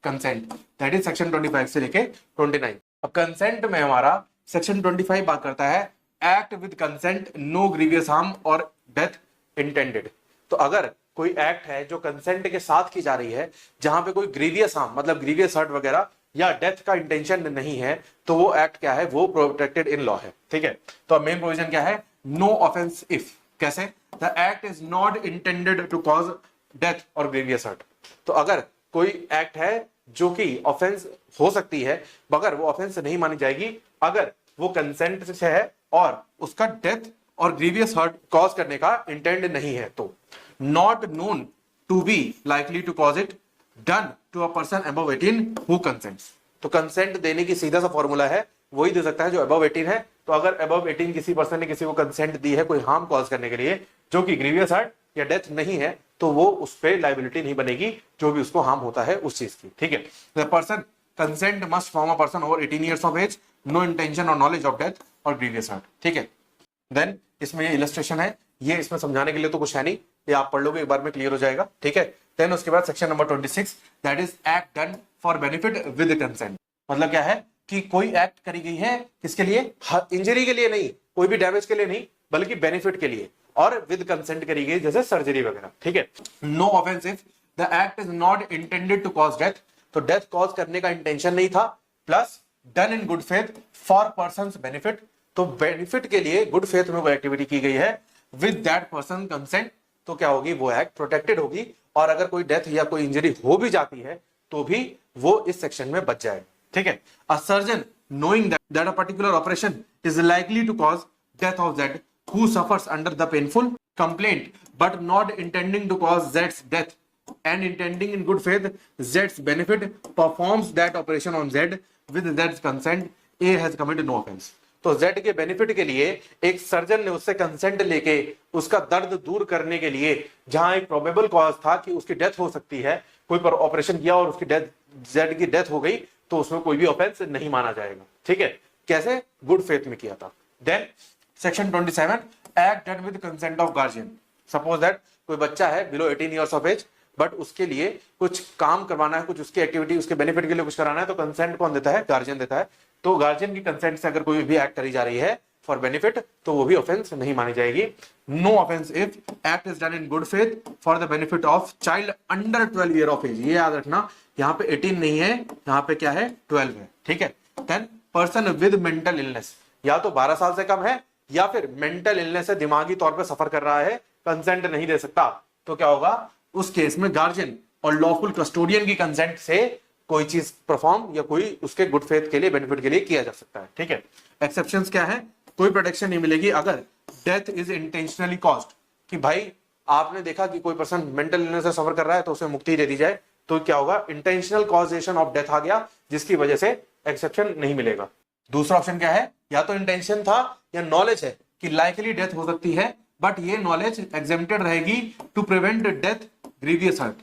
Consent that is section 25 से लेके 29। अब कंसेंट में हमारा सेक्शन 25 बात करता है act with consent, no grievous harm और डेथ इंटेंडेड। तो अगर कोई एक्ट है जो कंसेंट के साथ की जा रही है, जहां पे कोई ग्रीवियस हार्म मतलब ग्रीवियस हर्ट वगैरह या डेथ का इंटेंशन नहीं है, तो वो एक्ट क्या है, वो प्रोटेक्टेड इन लॉ है, ठीक है। तो मेन प्रोविजन क्या है, नो ऑफेंस इफ, कैसे, the act is not intended to cause death और ग्रीवियस हर्ट। तो अगर कोई एक्ट है जो कि ऑफेंस हो सकती है मगर वो ऑफेंस नहीं मानी जाएगी अगर वो कंसेंट से है और उसका डेथ और ग्रीवियस हर्ट कॉज करने का इंटेंड नहीं है, तो not known to be likely to cause it done to a person above 18 who consents. तो कंसेंट देने की सीधा सा फॉर्मूला है, वही दे सकता है जो अबव 18 है। तो अगर अबव 18 किसी पर्सन ने किसी को कंसेंट दी है कोई हार्म कॉज करने के लिए जो कि ग्रीवियस हर्ट या डेथ नहीं है, तो वो उस पर लाइबिलिटी नहीं बनेगी जो भी उसको हार्म होता है उस चीज की, ठीक है। The person consent must from a person over 18 years of age, no intention और नॉलेज ऑफ डेथ और ग्रीवियस हर्ट, ठीक है। देन इसमें ये इलस्ट्रेशन है, ये इसमें समझाने के लिए तो कुछ है नहीं, ये आप पढ़ लोगे एक बार में क्लियर हो जाएगा, ठीक है। देन उसके बाद section number 26 that is act done for benefit with consent. मतलब क्या है कि कोई एक्ट करी गई है किसके लिए, इंजरी के लिए नहीं, कोई भी डैमेज के लिए नहीं, बल्कि बेनिफिट के लिए, और विद कंसेंट करी गई जैसे सर्जरी वगैरह, ठीक है। No offence if the act is not intended to cause death, तो डेथ कॉज करने का इंटेंशन नहीं था, plus done in good faith for persons benefit, तो बेनिफिट के लिए गुड फेथ में वो एक्टिविटी की गई है विद दैट पर्सन कंसेंट, तो क्या होगी, वो एक्ट प्रोटेक्टेड होगी, और अगर कोई डेथ या कोई इंजरी हो भी जाती है तो भी वो इस सेक्शन में बच जाए, ठीक है। अ surgeon knowing that a particular operation is likely to cause death of that who suffers under the painful complaint but not intending to cause that death and intending in good faith Z's benefit performs that operation on Z with Z's consent, A has committed no offense. तो Z के बेनिफिट के लिए एक सर्जन ने उससे कंसेंट लेके उसका दर्द दूर करने के लिए, जहां एक प्रोबेबल कॉज था कि उसकी डेथ हो सकती है, कोई पर ऑपरेशन किया और उसकी डेथ, Z की डेथ हो गई, तो उसमें कोई भी ऑफेंस नहीं माना जाएगा। ठीक है, कैसे? गुड फेथ में किया था। Then section 27, act done with consent of guardian. Suppose that कोई बच्चा है below 18 years of age, but उसके लिए कुछ काम करवाना है, कुछ उसकी एक्टिविटी, उसके बेनिफिट के लिए कुछ कराना है, तो कंसेंट कौन देता है? गार्जियन देता है। तो गार्जियन की कंसेंट से अगर कोई भी एक्ट करी जा रही है फॉर बेनिफिट, तो वो भी ऑफेंस नहीं मानी जाएगी। No offence if act is done in good faith for the benefit of child under 12 year of age. ये याद रखना, यहाँ पे 18 नहीं है, यहाँ पे क्या है? 12 है। ठीक है। Then person with mental illness, या तो 12 साल से कम है या फिर मेंटल इलनेस है, दिमागी तौर पे सफर कर रहा है, कंसेंट नहीं दे सकता, तो क्या होगा? उस केस में गार्जियन और लॉफुल कस्टोडियन की कंसेंट से कोई चीज परफॉर्म या कोई उसके गुड फेथ के लिए, बेनिफिट के लिए किया जा सकता है। ठीक है। एक्सेप्शंस क्या है? कोई प्रोटेक्शन नहीं मिलेगी अगर डेथ इज इंटेंशनली कॉज्ड, कि भाई आपने देखा कि कोई पर्सन मेंटल इलनेस से सफर कर रहा है तो उसे मुक्ति दे दी जाए, तो क्या होगा? इंटेंशनल कॉजेशन ऑफ डेथ आ गया, जिसकी वजह से एक्सेप्शन नहीं मिलेगा। दूसरा ऑप्शन क्या है? या तो इंटेंशन था या नॉलेज है कि लाइकली डेथ हो सकती है, बट ये नॉलेज एग्जेम्प्टेड रहेगी to prevent death grievous hurt.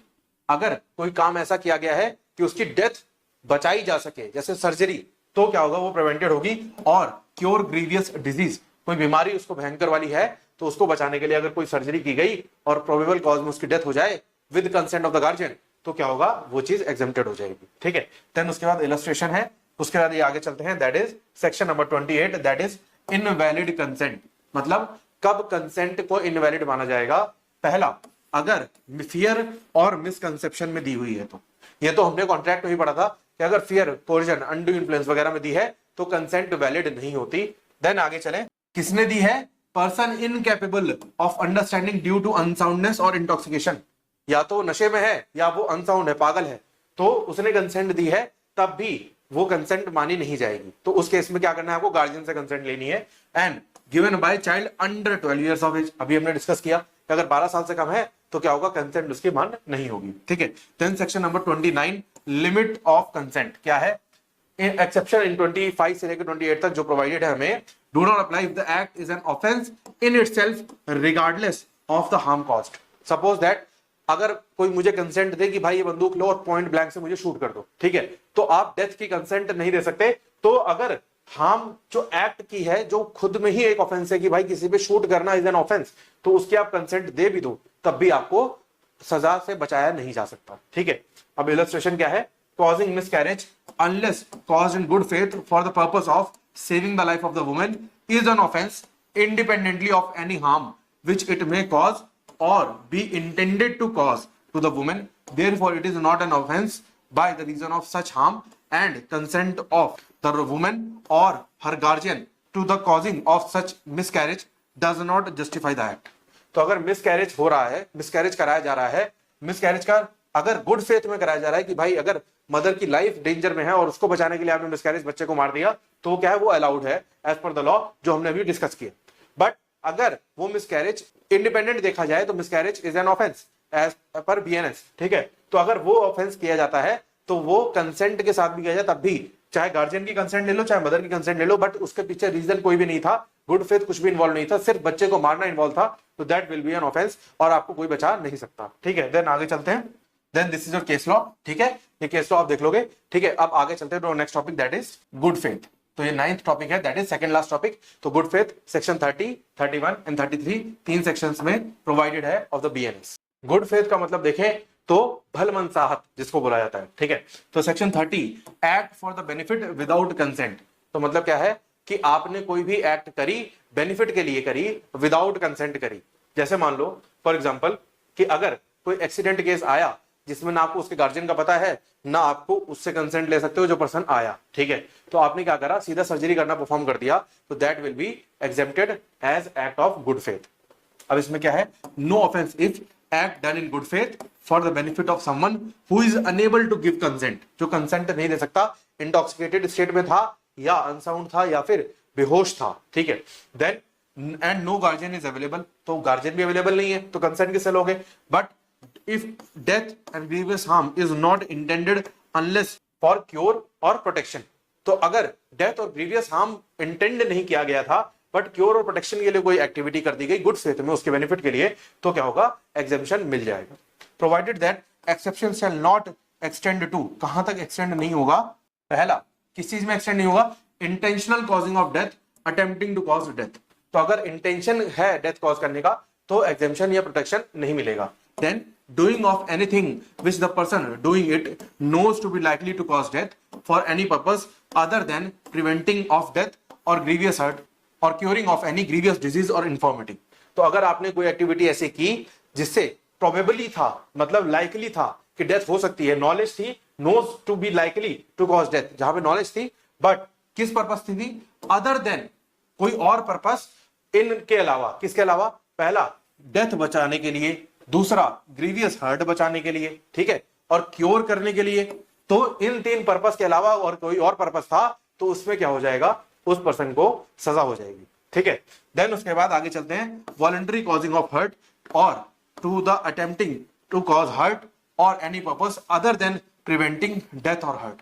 अगर कोई काम ऐसा किया गया है कि उसकी डेथ बचाई जा सके, जैसे सर्जरी, तो क्या होगा? वो प्रिवेंटेड होगी। और क्योर ग्रीवियस डिजीज, कोई बीमारी उसको भयंकर वाली है, तो उसको बचाने के लिए अगर कोई सर्जरी की गई और प्रोबेबल कॉज में उसकी डेथ हो जाए with consent of the guardian, तो क्या होगा? वो चीज एग्जेम्प्टेड हो जाएगी। ठीक है। देन उसके बाद इलस्ट्रेशन है, उसके बाद ये आगे चलते हैं, that is section number 28, that is invalid consent. मतलब कब कंसेंट को इनवैलिड माना जाएगा? पहला, अगर फियर और मिसकंसेप्शन में दी हुई है, तो ये तो हमने कॉन्ट्रैक्ट में ही पढ़ा था कि अगर फियर, कोर्जन, अनडू इन्फ्लुएंस वगैरह में दी है तो कंसेंट वैलिड नहीं होती। देन आगे चले, किसने दी है? Person incapable of understanding due to unsoundness और इंटॉक्सिकेशन, या तो नशे में है या वो अनसाउंड है, पागल है, तो उसने कंसेंट दी है, तब भी वो कंसेंट मानी नहीं जाएगी। तो उस केस में क्या करना है? आपको गार्जियन से कंसेंट लेनी है। And given by child under 12 years of age, अभी हमने डिस्कस किया कि अगर 12 साल से कम है तो क्या होगा? कंसेंट उसकी मान्य नहीं होगी। ठीक है। Then section number 29, limit of consent क्या है? एक्सेप्शन इन 25 से लेकर 28 तक जो प्रोवाइडेड है हमें, do not apply if the act is an offence in itself regardless of the harm caused. Suppose that अगर कोई मुझे कंसेंट दे कि भाई ये बंदूक लो और पॉइंट ब्लैंक से मुझे शूट कर दो, ठीक है, तो आप डेथ की कंसेंट नहीं दे सकते। तो अगर हार्म जो एक्ट की है, जो खुद में ही एक ऑफेंस है कि भाई किसी पे शूट करना इज एन ऑफेंस, तो उसके आप कंसेंट दे भी दो, तब भी आपको सजा से बचाया नहीं जा सकता। ठीक है। अब इलस्ट्रेशन क्या है? causing miscarriage unless caused in good faith for the purpose of saving the life of the woman is an offense independently of any harm which it may cause or be intended to cause to the woman. Therefore it is not an offense by the reason of such harm, and consent of the woman or her guardian to the causing of such miscarriage does not justify the act. तो अगर मिसकैरेज हो रहा है, मिसकैरेज कराया जा रहा है, मिसकैरेज का अगर गुड फेथ में कराया जा रहा है कि भाई अगर मदर की लाइफ डेंजर में है और उसको बचाने के लिए आपने मिसकैरेज बच्चे को मार दिया, तो क्या है? वो अलाउड है एज पर द लॉ, जो हमने अभी डिस्कस किया। बट अगर वो मिसकैरेज इंडिपेंडेंट देखा जाए तो miscarriage is an offence as per BNS. ठीक है। तो अगर वो ऑफेंस किया जाता है तो वो कंसेंट के साथ भी किया जाए, तब भी चाहे गार्जियन की कंसेंट ले लो चाहे मदर की कंसेंट ले लो, बट उसके पीछे रीजन कोई भी नहीं था, गुड फेथ कुछ भी इन्वॉल्व नहीं था, सिर्फ बच्चे को मारना इन्वॉल्व था, तो that will B an offence और आपको कोई बचा नहीं सकता। ठीक है। देन आगे चलते हैं। Then this is your case law. ठीक है, ये केस लॉ आप देख लोगे। ठीक है। अब आगे चलते हैं तो next topic, that is good faith. तो ये 9th टॉपिक है, that is second last topic. तो गुड फेथ सेक्शन 30, 31 एंड 33 तीन सेक्शंस में प्रोवाइडेड है of the BNS. Good faith का मतलब देखें तो भलमनसाहत जिसको बोला जाता है। ठीक है। तो section 30, act for the benefit without consent. तो मतलब क्या है कि आपने कोई भी एक्ट करी, बेनिफिट के लिए करी, विदाउट कंसेंट करी। जैसे मान लो फॉर एग्जांपल कि अगर कोई एक्सीडेंट केस आया जिसमें ना आपको उसके गार्जियन का पता है, ना आपको उससे कंसेंट ले सकते हो जो पर्सन आया, ठीक है, तो आपने क्या करा? सीधा सर्जरी करना परफॉर्म कर दिया, तो that will be exempted as act of good faith. अब इसमें क्या है? No offence if act done in good faith for the benefit of someone who is unable to give consent, जो कंसेंट नहीं दे सकता, इंटॉक्सिकेटेड स्टेट में था या अनसाउंड था या फिर बेहोश था। ठीक है। Then and no guardian is available, तो गार्जियन भी अवेलेबल नहीं है तो कंसेंट किससे लोगे? But if death and grievous harm is not intended unless for cure or protection। तो अगर डेथ और ग्रीवियस हार्म इंटेंड नहीं किया गया था बट क्योर और प्रोटेक्शन के लिए कोई एक्टिविटी कर दी गई गुड फेथ में उसके बेनिफिट के लिए, तो क्या होगा, एग्जेम्पशन मिल जाएगा। Provided that exception shall not extend to, कहां तक एक्सटेंड नहीं होगा, पहला किस चीज में एक्सटेंड नहीं होगा, intentional causing of death, attempting to cause death. तो अगर इंटेंशन है डेथ कॉज करने का तो एग्जेम्पशन या प्रोटेक्शन नहीं मिलेगा। Then doing of anything which the person doing it knows to be likely to cause death for any purpose other than preventing of death or grievous hurt or curing of any grievous disease or infirmity। तो अगर आपने कोई एक्टिविटी ऐसे की जिससे प्रोबेबली था, मतलब लाइकली था कि डेथ हो सकती है, नॉलेज थी, knows to be likely to cause death, जहां पे नॉलेज थी, बट किस पर्पस थी, अदर देन कोई और पर्पस, इनके अलावा, किसके अलावा, पहला डेथ बचाने के लिए, दूसरा ग्रीवियस हर्ट बचाने के लिए, ठीक है, और क्योर करने के लिए। तो इन तीन पर्पस के अलावा और कोई और पर्पस था तो उसमें क्या हो जाएगा, उस पर्सन को सजा हो जाएगी, ठीक है। देन उसके बाद आगे चलते हैं, voluntary causing of hurt or to the attempting to cause hurt or any purpose other than preventing death or hurt.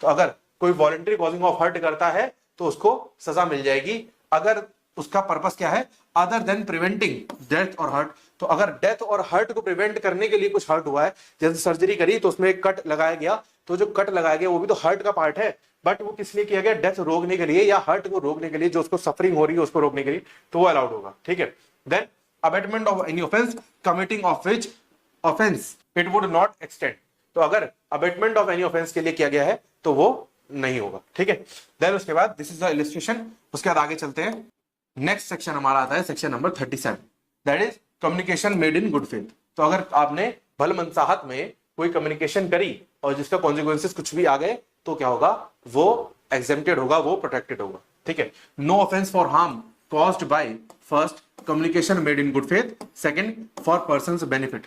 तो अगर कोई वॉलंटरी कॉजिंग ऑफ हर्ट करता है तो उसको सजा मिल जाएगी, अगर उसका पर्पस क्या है, other than preventing death or hurt. तो अगर डेथ और हर्ट को प्रिवेंट करने के लिए कुछ हर्ट हुआ है, जैसे सर्जरी करी तो उसमें एक कट लगाया गया, तो जो कट लगाया गया वो भी तो हर्ट का पार्ट है, बट वो किस लिए किया गया, डेथ रोकने के लिए या हर्ट को रोकने के लिए, जो उसको सफरिंग हो रही है उसको रोकने के लिए, तो वो अलाउड होगा, ठीक है। Then abetment of any offence committing of which offence it would not extend. तो अगर अबेटमेंट ऑफ एनी ऑफेंस के लिए किया गया है तो वो नहीं होगा, ठीक है। देन उसके बाद दिस इज द इलस्ट्रेशन। उसके बाद आगे चलते हैं, नेक्स्ट सेक्शन हमारा आता है section number 37, that is communication made in good faith. तो अगर आपने भल मनसाहत में कोई कम्युनिकेशन करी और जिसका कॉन्सिक्वेंसेस कुछ भी आ गए तो क्या होगा, वो एग्जेम्प्टेड होगा, वो प्रोटेक्टेड होगा, ठीक है। No offence for harm caused by first communication made in good faith, second for persons benefit.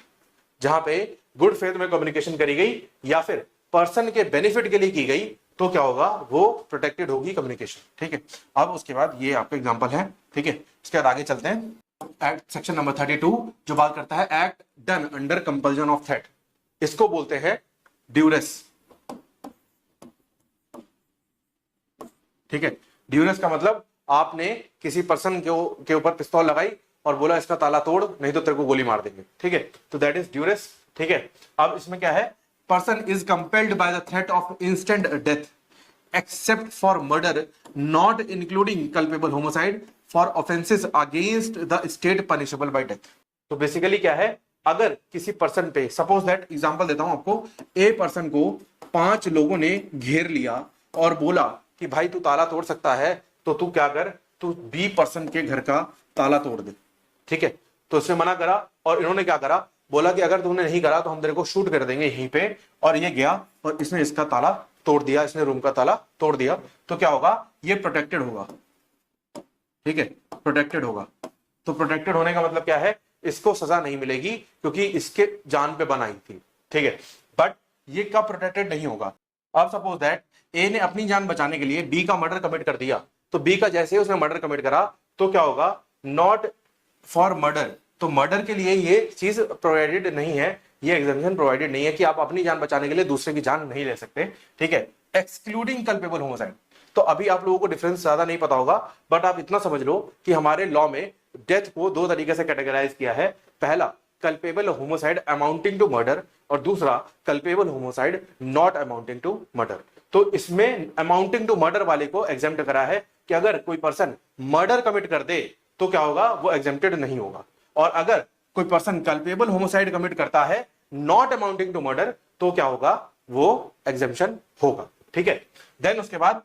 जहां पे गुड फेथ में कम्युनिकेशन करी गई या फिर पर्सन के बेनिफिट के लिए की गई तो क्या होगा, वो प्रोटेक्टेड होगी कम्युनिकेशन, ठीक है। अब उसके बाद ये आपका एग्जांपल है, ठीक है। उसके बाद आगे चलते हैं, एक्ट सेक्शन नंबर 32 जो बात करता है act done under compulsion of threat, इसको बोलते हैं ड्यूरेस, ठीक है। ड्यूरेस का मतलब आपने किसी पर्सन के ऊपर पिस्तौल लगाई और बोला इसका ताला तोड़ नहीं तो तेरे को गोली मार देंगे, ठीक है, तो दैट इज ड्यूरेस, ठीक है। अब इसमें क्या है, person is compelled by the threat of instant death except for murder not including culpable homicide for offences against the state punishable bye death. तो बेसिकली क्या है, अगर किसी पर्सन पे, सपोज दैट, एग्जांपल देता हूं आपको, ए पर्सन को 5 लोगों ने घेर लिया और बोला कि भाई तू ताला तोड़ सकता है तो तू क्या कर, तू बी पर्सन के घर का ताला तोड़ दे, ठीक है। तो उसने मना करा और इन्होंने क्या करा, बोला कि अगर तुमने नहीं करा तो हम तेरे को शूट कर देंगे यहीं पे, और ये गया और इसने इसका ताला तोड़ दिया, इसने रूम का ताला तोड़ दिया, तो क्या होगा, ये प्रोटेक्टेड होगा, ठीक है, प्रोटेक्टेड होगा। तो प्रोटेक्टेड होने का मतलब क्या है, इसको सजा नहीं मिलेगी क्योंकि इसके जान पे बनाई थी, ठीक है, बट ये कब प्रोटेक्टेड नहीं होगा। अब सपोज दैट ए ने अपनी जान बचाने के लिए बी का मर्डर कमिट कर दिया, तो बी का जैसे ही उसने मर्डर कमिट करा तो क्या होगा, नॉट फॉर मर्डर, तो मर्डर के लिए ये चीज प्रोवाइडेड नहीं है, ये एग्जेम्पशन प्रोवाइडेड नहीं है कि आप अपनी जान बचाने के लिए दूसरे की जान नहीं ले सकते, ठीक है, एक्सक्लूडिंग कल्पेबल होमोसाइड। तो अभी आप लोगों को डिफरेंस ज्यादा नहीं पता होगा, बट आप इतना समझ लो कि हमारे लॉ में डेथ को 2 तरीके से कैटेगराइज किया है, पहला culpable homicide amounting to murder और दूसरा culpable homicide not amounting to murder. तो इसमें अमाउंटिंग टू मर्डर वाले को एग्जेम्प्ट करा है कि अगर कोई पर्सन मर्डर कमिट कर दे तो क्या होगा, वो एग्जेम्प्टेड नहीं होगा, और अगर कोई पर्सन कल्पेबल होमोसाइड कमिट करता है नॉट अमाउंटिंग टू मर्डर तो क्या होगा, वो एग्जेम्पशन होगा, ठीक है। देन उसके बाद,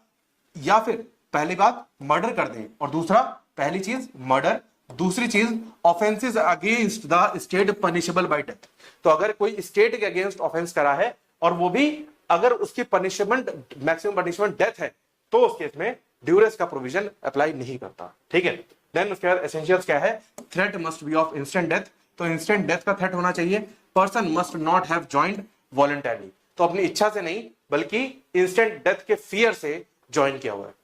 या फिर पहली बात मर्डर कर दे और दूसरा, पहली चीज मर्डर, दूसरी चीज offences against the state punishable bye death. तो अगर कोई स्टेट के अगेंस्ट ऑफेंस करा है और वो भी अगर उसकी पनिशमेंट, मैक्सिमम पनिशमेंट डेथ है, तो उस केस में ड्यूरेस का प्रोविजन अप्लाई नहीं करता, ठीक है। देन उसके बाद एसेंशियल्स क्या है, threat must be of instant death, तो इंस्टेंट डेथ का थ्रेट होना चाहिए, person must not have joined voluntarily, तो अपनी इच्छा से नहीं बल्कि इंस्टेंट डेथ के फियर से ज्वाइन किया हुआ है।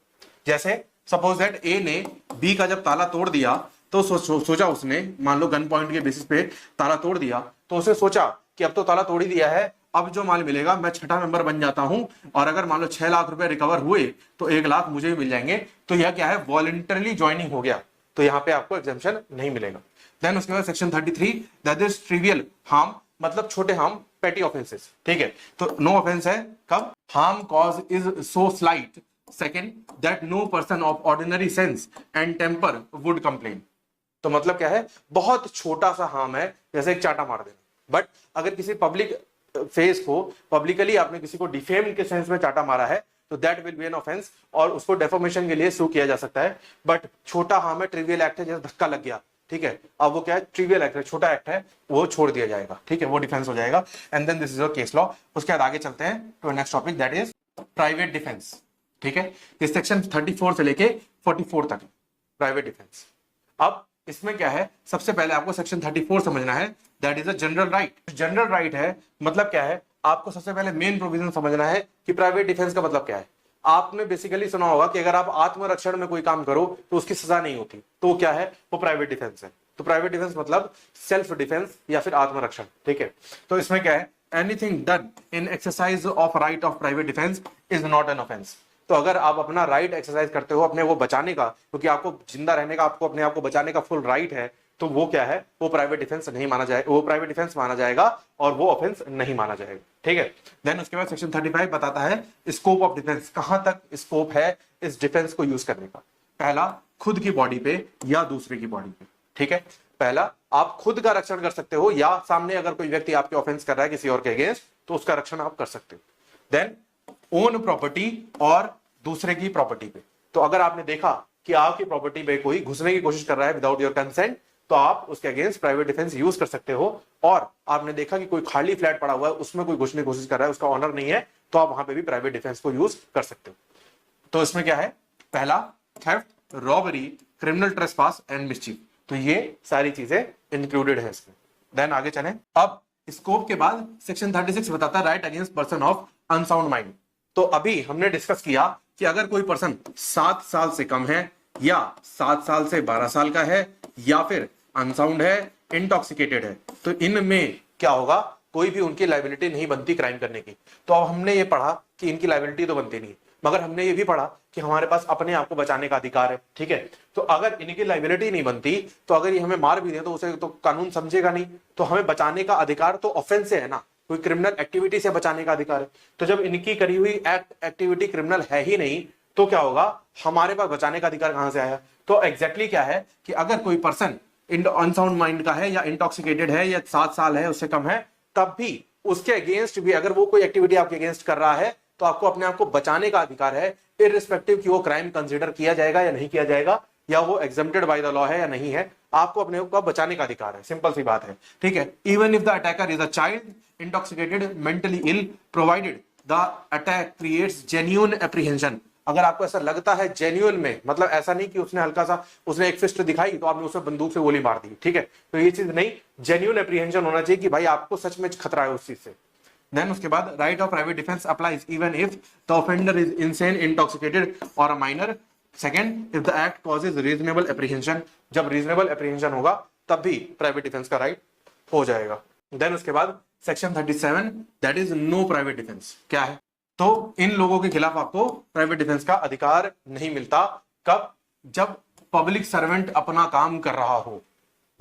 जैसे सपोज दैट ए ने बी का जब ताला तोड़ दिया तो सोचा उसने, मान लो गन पॉइंट के बेसिस पे ताला तोड़ दिया, तो उसने सोचा कि अब तो ताला तोड़ ही दिया है, अब जो माल मिलेगा मैं छठा मेंबर बन जाता हूं, और अगर मान लो 6 लाख रुपए रिकवर हुए तो 1 लाख मुझे भी मिल जाएंगे। तो यह क्या है, वॉलंटरली ज्वाइनिंग हो गया, तो यहां पे आपको एग्जेम्पशन नहीं मिलेगा। देन उसके बाद section 33 that is trivial harm, मतलब छोटे हार्म, पेटी ऑफेंसेस, ठीक है। तो नो ऑफेंस है कब, harm cause is so slight, second that no person of ordinary sense and temper would complain. तो मतलब क्या है, बहुत छोटा सा हार्म है, जैसे एक चाटा मार देना। बट अगर किसी पब्लिक फेस को पब्लिकली आपने किसी को डिफेम के सेंस में चाटा मारा है, तो that will B an offence, और उसको डेफोमेशन के लिए सू किया जा सकता है। बट छोटा हार्म है, ट्रिवियल एक्ट है, जैसे धक्का लग गया, ठीक है, अब वो क्या है, ट्रिवियल एक्ट है, छोटा एक्ट है, वो छोड़ दिया जाएगा, ठीक है, वो डिफेंस हो जाएगा। And then this is your case law. उसके बाद आगे चलते हैं to next topic that is private defence, ठीक है। इस सेक्शन 34 से लेके 44 तक प्राइवेट डिफेंस। अब इसमें क्या है, सबसे पहले आपको सेक्शन 34 समझना है, that is a general right. General right है मतलब क्या है, आपको सबसे पहले मेन प्रोविजन समझना है कि प्राइवेट डिफेंस का मतलब क्या है। आपने बेसिकली सुना होगा कि अगर आप आत्मरक्षण में कोई काम करो तो उसकी सजा नहीं होती, तो वो क्या है, वो प्राइवेट डिफेंस है। तो प्राइवेट डिफेंस मतलब सेल्फ डिफेंस या फिर आत्मरक्षण, ठीक है। तो इसमें क्या है, anything done in exercise of right of private defence is not an offence. तो अगर आप अपना राइट एक्सरसाइज करते हो अपने वो बचाने का, क्योंकि आपको जिंदा रहने का, आपको अपने आप को बचाने का फुल राइट है, तो वो क्या है, वो प्राइवेट डिफेंस नहीं माना जाएगा, वो प्राइवेट डिफेंस माना जाएगा और वो ऑफेंस नहीं माना जाएगा, ठीक है। देन उसके बाद सेक्शन 35 बताता है स्कोप ऑफ डिफेंस, कहां तक स्कोप है इस डिफेंस को यूज करने का। पहला, खुद की बॉडी पे या दूसरे की बॉडी पे, ठीक है। पहला, आप खुद का रक्षण कर सकते हो, या सामने अगर कोई व्यक्ति आपके ऑफेंस कर रहा है किसी और के अगेंस्ट, तो उसका रक्षण आप कर सकते हो। देन ओन प्रॉपर्टी और दूसरे की प्रॉपर्टी पे। तो अगर आपने देखा कि आपकी प्रॉपर्टी पे कोई घुसने की कोशिश कर रहा है विदाउट योर कंसेंट, तो आप उसके अगेंस्ट प्राइवेट डिफेंस यूज कर सकते हो। और आपने देखा कि कोई खाली फ्लैट पड़ा हुआ है, उसमें कोई घुसने की कोशिश कर रहा है, उसका ऑनर नहीं है, तो आप वहां पे भी प्राइवेट डिफेंस को यूज कर सकते हो। तो इसमें क्या है, पहला theft, robbery, criminal trespass and mischief. तो ये सारी चीजें इंक्लूडेड है इसमें। देन आगे चलें। अब स्कोप के बाद सेक्शन 36 बताता है right against person of unsound mind. तो अभी हमने डिस्कस किया कि अगर कोई पर्सन 7 साल से कम है, या 7 साल से 12 साल का है, या फिर अनसाउंड है, इंटॉक्सिकेटेड है, तो इनमें क्या होगा, कोई भी उनकी लाइबिलिटी नहीं बनती क्राइम करने की। तो अब हमने ये पढ़ा कि इनकी लाइबिलिटी तो बनती नहीं, मगर हमने ये भी पढ़ा कि हमारे पास अपने आप को बचाने का अधिकार है, ठीक है। तो अगर इनकी लाइबिलिटी नहीं बनती, तो अगर ये हमें मार भी दे तो उसे तो कानून समझेगा नहीं, तो हमें बचाने का अधिकार तो ऑफेंस से है ना, कोई क्रिमिनल एक्टिविटी से बचाने का अधिकार है। तो जब इनकी करी हुई एक्टिविटी क्रिमिनल है ही नहीं, तो क्या होगा, हमारे पास बचाने का अधिकार कहां से आया। तो एग्जैक्टली क्या है कि अगर कोई पर्सन अनसाउंड माइंड का है, या इंटॉक्सिकेटेड है, या 7 साल है उससे कम है, तब भी उसके अगेंस्ट भी अगर वो कोई एक्टिविटी आपके अगेंस्ट कर रहा है, तो आपको अपने आप को बचाने का अधिकार है, इररिस्पेक्टिव कि वो क्राइम कंसीडर किया जाएगा या नहीं किया जाएगा, या वो एग्जेम्प्टेड बाय द लॉ है या नहीं है, आपको अपने को बचाने का अधिकार है। सिंपल सी बात है, ठीक है। Even if the attacker is a child, intoxicated, mentally ill, provided the attack creates genuine apprehension. अगर आपको ऐसा लगता है जेन्युइन में, मतलब ऐसा नहीं कि उसने हल्का सा, उसने एक फिस्ट दिखाई तो आपने उसे बंदूक से गोली मार दी, ठीक है, तो ये चीज नहीं, जेन्युइन एप्रीहेंशन होना चाहिए कि भाई आपको सच में खतरा है उस चीज से। देन उसके बाद right of private defence applies even if the offender is insane, intoxicated or a minor. Second, if the act causes reasonable apprehension, जब रीजनेबल एप्रीहेंशन होगा तब भी प्राइवेट डिफेंस का राइट हो जाएगा। देन उसके बाद section 37 that is no private defence क्या है, तो इन लोगों के खिलाफ आपको प्राइवेट डिफेंस का अधिकार नहीं मिलता। कब, जब पब्लिक सर्वेंट अपना काम कर रहा हो।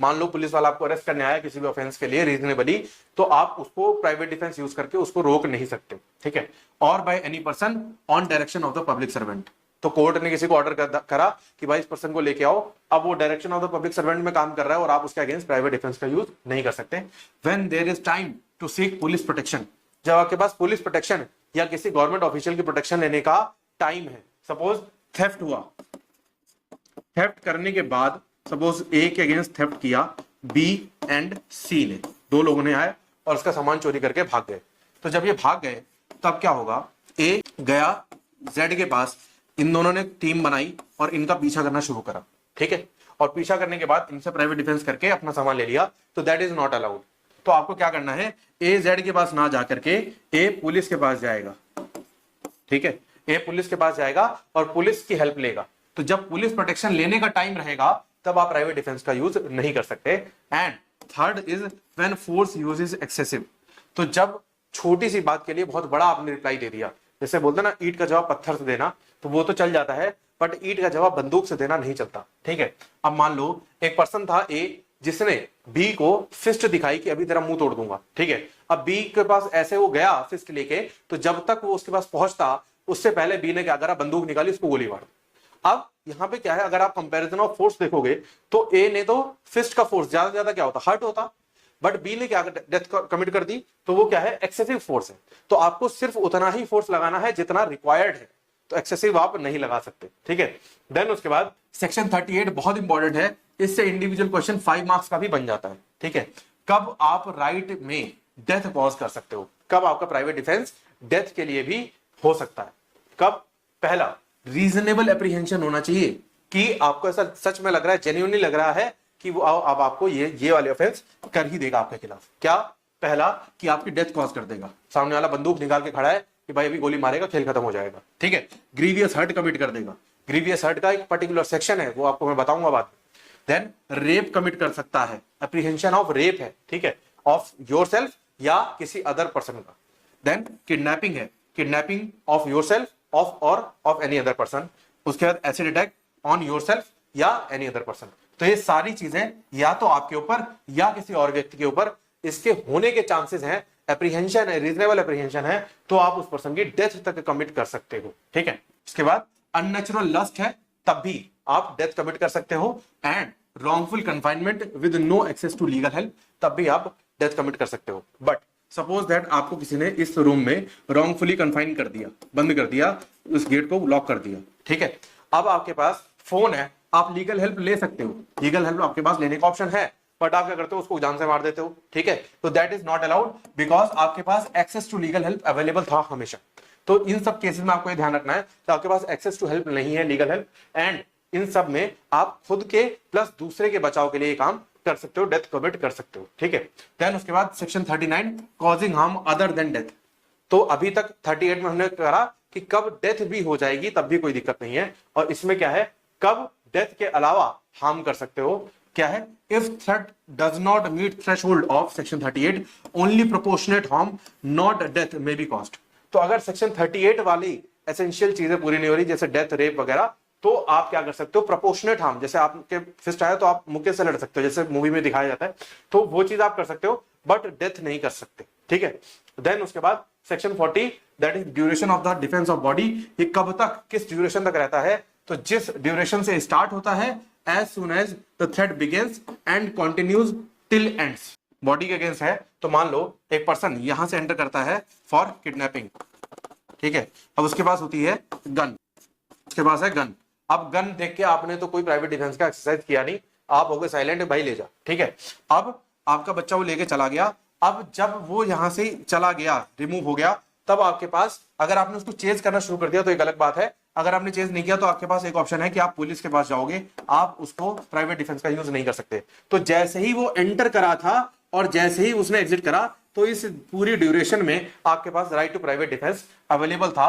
मान लो पुलिस वाला आपको अरेस्ट करने आया किसी भी ऑफेंस के लिए रीजनेबली, तो आप उसको प्राइवेट डिफेंस यूज करके उसको रोक नहीं सकते, ठीक है। और by any person on direction of the public servant, तो कोर्ट ने किसी को ऑर्डर करा कि भाई इस पर्सन को लेके आओ, अब वो direction of the public servant में काम कर रहा है और आप उसके अगेंस्ट प्राइवेट डिफेंस का यूज नहीं कर सकते। When there is time to seek police protection, जब आपके पास पुलिस प्रोटेक्शन या किसी गवर्नमेंट ऑफिशियल की प्रोटेक्शन लेने का टाइम है। सपोज थेफ्ट हुआ, थेफ्ट करने के बाद सपोज ए के अगेंस्ट थेफ्ट किया, बी एंड सी ने, 2 लोगों ने आए और उसका सामान चोरी करके भाग गए। तो जब ये भाग गए तब क्या होगा, ए गया जेड के पास, इन दोनों ने टीम बनाई और इनका पीछा करना शुरू करा, ठीक है, और पीछा करने के बाद इनसे प्राइवेट डिफेंस करके अपना सामान ले लिया, तो दैट इज नॉट अलाउड। तो आपको क्या करना है, ए जेड के पास ना जाकर के ए पुलिस के पास जाएगा, ठीक है, ए पुलिस के पास जाएगा और पुलिस की हेल्प लेगा। तो जब पुलिस प्रोटेक्शन लेने का टाइम रहेगा तब आप प्राइवेट डिफेंस का यूज नहीं कर सकते। And third is when force use is excessive. तो जब छोटी सी बात के लिए बहुत बड़ा आपने रिप्लाई दे दिया, जैसे बोलते ना ईंट का जवाब पत्थर से देना, तो वो तो चल जाता है, बट ईंट का जवाब बंदूक से देना नहीं चलता। ठीक है, अब मान लो एक पर्सन था ए, जिसने बी को फिस्ट दिखाई कि अभी तेरा मुंह तोड़ दूंगा। ठीक है, अब बी के पास ऐसे वो गया फिस्ट लेके, तो जब तक वो उसके पास पहुंचता उससे पहले बी ने क्या करा, बंदूक निकाली, उसको गोली मार दी। अब यहां पे क्या है, अगर आप कंपैरिजन ऑफ फोर्स देखोगे तो ए ने तो फिस्ट का फोर्स ज्यादा ज्यादा क्या होता, हर्ट होता, बट बी ने क्या डेथ कमिट कर दी, तो वो क्या है, एक्सेसिव फोर्स है। तो आपको सिर्फ उतना ही फोर्स लगाना है जितना रिक्वायर्ड है, तो एक्सेसिव आप नहीं लगा सकते। ठीक है, देन उसके बाद सेक्शन 38 बहुत इंपॉर्टेंट है, इससे इंडिविजुअल क्वेश्चन 5 मार्क्स का भी बन जाता है। ठीक है, कब आप राइट में डेथ कॉज कर सकते हो, कब आपका प्राइवेट डिफेंस डेथ के लिए भी हो सकता है। कब, पहला रीजनेबल एप्रीहेंशन होना चाहिए कि आपको ऐसा सच में लग रहा है, जेन्युइनली लग रहा है कि वो अब आपको ये वाले ऑफेंस कर ही देगा आपके खिलाफ। क्या, पहला कि आपकी डेथ कॉज कर देगा, सामने वाला बंदूक निकाल के खड़ा है कि भाई अभी गोली मारेगा, खेल खत्म हो जाएगा। ठीक है, ग्रीवियस हर्ट कमिट कर देगा, ग्रीवियस हर्ट का एक पर्टिकुलर सेक्शन है, वो आपको मैं बताऊंगा बाद में। देन रेप कमिट कर सकता है, एप्रीहेंशन ऑफ रेप है। ठीक है, ऑफ योरसेल्फ या किसी अदर पर्सन का। देन किडनैपिंग है, किडनैपिंग ऑफ योरसेल्फ ऑफ और ऑफ एनी अदर पर्सन। उसके बाद एसिड अटैक ऑन योरसेल्फ या एनी अदर पर्सन। तो ये सारी चीजें या तो आपके ऊपर या किसी और व्यक्ति के ऊपर इसके होने के चांसेस हैं, एप्रीहेंशन है, रीजनेबल एप्रीहेंशन है, तो आप उस पर्सन की डेथ तक कमिट कर सकते हो। ठीक है, उसके बाद अननेचुरल लस्ट है, तब भी आप डेथ कमिट कर सकते हो। And wrongful confinement with no access to legal help, तब भी आप डेथ कमिट कर सकते हो। बट सपोज दैट आपको किसी ने इस रूम में रॉन्गफुली कन्फाइन कर दिया, बंद कर दिया, उस गेट को लॉक कर दिया। ठीक है, अब आपके पास फोन है, आप लीगल हेल्प ले सकते हो, लीगल हेल्प आपके पास लेने का ऑप्शन है, बट आप क्या करते हो, उसको जान से मार देते हो। ठीक है, तो that is not allowed because आपके पास access to legal help available था हमेशा। तो इन सब केसेस में आपको ये ध्यान रखना है कि आपके पास एक्सेस टू हेल्प नहीं है, लीगल हेल्प, एंड इन सब में आप खुद के प्लस दूसरे के बचाव के लिए काम कर सकते हो, डेथ कमिट कर सकते हो। ठीक है, देन उसके बाद section 39 causing harm other than death. तो अभी तक 38 में हमने कहा कि कब डेथ भी हो जाएगी तब भी कोई दिक्कत नहीं है, और इसमें क्या है, कब डेथ के अलावा हार्म कर सकते हो। क्या है, if threat does not meet threshold of section 38 only proportionate harm not death may be caused. तो अगर सेक्शन 38 वाली एसेंशियल चीजें पूरी नहीं हो रही, जैसे डेथ, रेप वगैरह, तो आप क्या कर सकते हो, प्रोपोर्शनेट हार्म, जैसे आपके फिस्ट आया तो आप मुक्के से लड़ सकते हो, जैसे मूवी में दिखाया जाता है, तो वो चीज आप कर सकते हो, बट डेथ नहीं कर सकते। ठीक है, देन उसके बाद section 40 that is duration of the defence of body. ये कब तक, किस ड्यूरेशन तक रहता है, तो जिस ड्यूरेशन से स्टार्ट होता है as soon as the threat begins and continues till ends. Body के अगेंस्ट है, तो मान लो एक पर्सन यहां से एंटर करता है फॉर किडनैपिंग। ठीक है, अब उसके पास होती है गन, उसके पास है गन। अब गन देख के आपने तो कोई प्राइवेट डिफेंस का एक्सरसाइज किया नहीं, आप हो गए साइलेंट, भाई ले जा। ठीक है, अब आपका बच्चा वो लेके चला गया, अब जब वो यहां से चला गया, रिमूव हो गया, तब आपके पास, अगर आपने उसको चेज करना शुरू कर दिया तो एक अलग बात है, अगर आपने चेज नहीं किया तो आपके पास एक ऑप्शन है कि आप पुलिस के पास जाओगे, आप उसको प्राइवेट डिफेंस का यूज नहीं कर सकते। तो जैसे ही वो एंटर करा था और जैसे ही उसने एग्जिट करा, तो इस पूरी ड्यूरेशन में आपके पास right to private defence available था।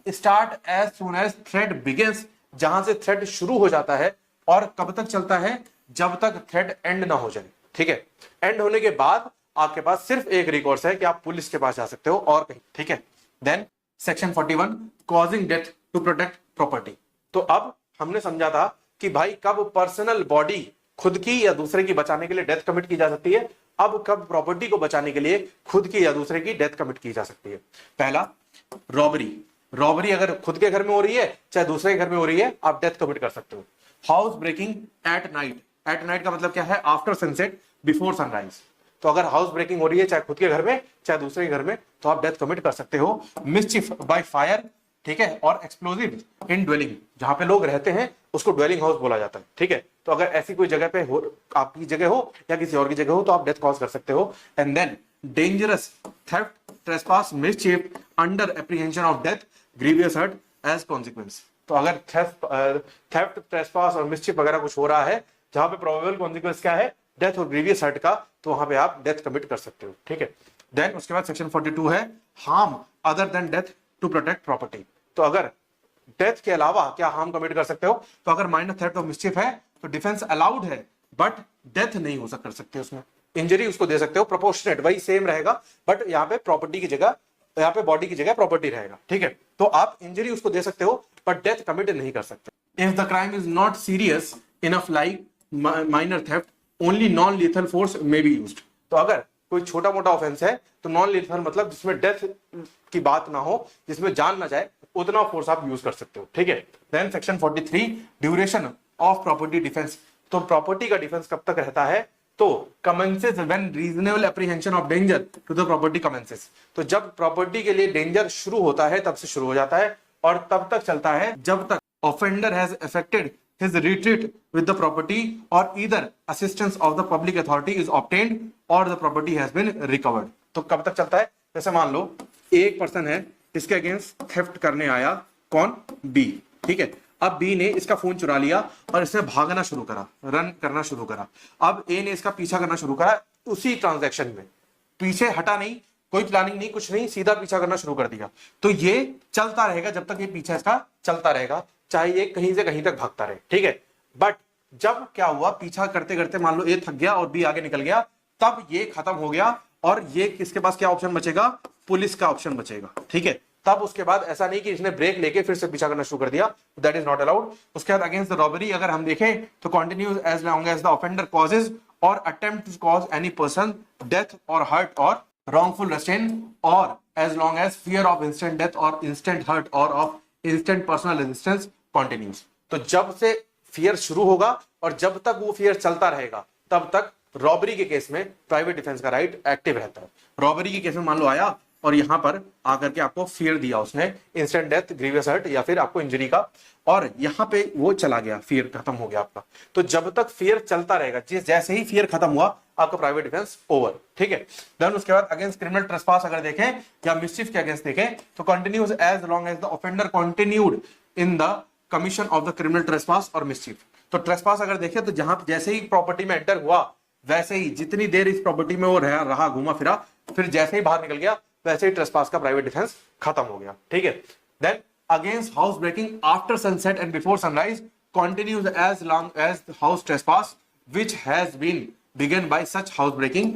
Start as soon as threat begins, जहां से थ्रेट शुरू हो जाता है, और कब तक चलता है, जब तक थ्रेट एंड ना हो जाए। ठीक है, एंड होने के बाद आपके पास सिर्फ एक रिकॉर्स है कि आप पुलिस के पास जा सकते हो और कहीं। ठीक है, then section 41 causing death to protect property. तो अब हमने समझा था कि भाई कब पर्सनल बॉडी खुद की या दूसरे की बचाने के लिए डेथ कमिट की जा सकती है, अब कब प्रॉपर्टी को बचाने के लिए खुद की या दूसरे की डेथ कमिट की जा सकती है। पहला, रॉबरी। रॉबरी अगर खुद के घर में हो रही है चाहे दूसरे के घर में हो रही है, आप डेथ कमिट कर सकते हो। House breaking at night, at night का मतलब क्या है, आफ्टर सनसेट बिफोर सनराइज। तो अगर हाउस ब्रेकिंग हो रही है चाहे खुद के घर में चाहे दूसरे के घर में, तो आप डेथ कमिट कर सकते हो। मिसचिफ बाय फायर, ठीक है, और एक्सप्लोजिव इन ड्वेलिंग, जहां पे लोग रहते हैं उसको ड्वेलिंग हाउस बोला जाता है। ठीक है, तो अगर ऐसी कोई जगह पे हो, आपकी जगह हो या किसी और की जगह हो, तो आप डेथ कॉज कर सकते हो। And then dangerous theft, trespass, mischief under apprehension of death, grievous hurt as consequence. तो अगर थेफ्ट, ट्रेसपास और मिसचिफ वगैरह कुछ हो रहा है जहां पे प्रोबेबल कॉन्सिक्वेंस क्या है, डेथ और ग्रीवियस हर्ट का, तो वहां पे आप डेथ कमिट कर सकते हो। ठीक है, देन उसके बाद सेक्शन 42 है harm other than death to protect property. तो अगर डेथ के अलावा क्या हार्म कमिट कर सकते हो, तो अगर माइनर थ्रेट ऑफ मिसचिफ है तो डिफेंस अलाउड है, बट डेथ नहीं हो कर सकते उसमें, इंजरी उसको दे सकते हो प्रोपोर्शनेट, वही सेम रहेगा, बट यहाँ पे प्रॉपर्टी की जगह, यहाँ पे बॉडी की जगह प्रॉपर्टी रहेगा, ठीक है। तो आप इंजरी उसको दे सकते हो बट डेथ कमिट नहीं कर सकते। If the crime is not serious enough like minor theft, only non lethal force may be used. तो अगर कोई छोटा मोटा ऑफेंस है तो नॉन लीथल मतलब जिसमें डेथ की बात ना हो, जिसमें जान ना जाए, उतना फोर्स आप यूज कर सकते हो, ठीक है। Then section 43 duration of property defence. तो प्रॉपर्टी का डिफेंस कब तक रहता है, तो commences when reasonable apprehension of danger to the property commences. तो जब प्रॉपर्टी के लिए डेंजर शुरू होता है तब से शुरू हो जाता है और तब तक चलता है जब तक offender has affected his retreat with the property or either assistance of the public authority is obtained or the property has been recovered। तो कब तक चलता है, जैसे मान लो एक पर्सन है, इसके अगेंस्ट थेफ्ट करने आया कौन, बी, ठीक है। अब बी ने इसका फोन चुरा लिया और इसने भागना शुरू करा, रन करना शुरू करा। अब ए ने इसका पीछा करना शुरू करा, उसी ट्रांजैक्शन में पीछे हटा नहीं, कोई प्लानिंग नहीं, कुछ नहीं, सीधा पीछा करना शुरू कर दिया। तो ये चलता रहेगा जब तक ये पीछा इसका चलता रहेगा, चाहे ये कहीं से कहीं तक भागता रहे, ठीक है। बट जब क्या हुआ, पीछा करते करते मान लो ए थक गया और बी आगे निकल गया, तब ये खत्म हो गया और ये किसके पास क्या ऑप्शन बचेगा, पुलिस का ऑप्शन बचेगा, ठीक है। तब उसके बाद ऐसा नहीं कि इसने ब्रेक लेके फिर से पीछा करना शुरू कर दिया, दैट इज नॉट अलाउड। उसके बाद अगेंस्ट द रॉबरी अगर हम देखें तो continues as long as the offender causes or attempt to cause any person death or hurt or wrongful restraint or as long as fear of instant death or instant hurt or of instant personal resistance continues। तो जब से फियर शुरू होगा और जब तक वो फियर चलता रहेगा तब तक रॉबरी के केस में प्राइवेट डिफेंस का राइट एक्टिव रहता है। रॉबरी के केस में मान लो आया और यहां पर आकर के आपको फियर दिया उसने, इंस्टेंट डेथ, ग्रीवियस हर्ट या फिर आपको इंजरी का, और यहां पे वो चला गया, फियर खत्म हो गया आपका। तो जब तक फियर चलता रहेगा, जैसे ही फियर खत्म हुआ आपका प्राइवेट डिफेंस ओवर, ठीक है। देन उसके बाद अगेंस्ट क्रिमिनल ट्रेसपास अगर देखें या मिसचिफ के अगेंस्ट देखें तो continues as long as the offender continued in the commission of the criminal trespass और मिसचिफ। तो ट्रेसपास अगर देखें तो जहां जैसे ही प्रॉपर्टी में एंटर हुआ, वैसे ही जितनी देर इस प्रॉपर्टी में वो रहा घूमा फिरा, फिर जैसे ही बाहर निकल गया वैसे ही ट्रेसपास का प्राइवेट डिफेंस खत्म हो गया, ठीक है। Then against house breaking after sunset and before sunrise continues as long as house trespass which has been begun by such house breaking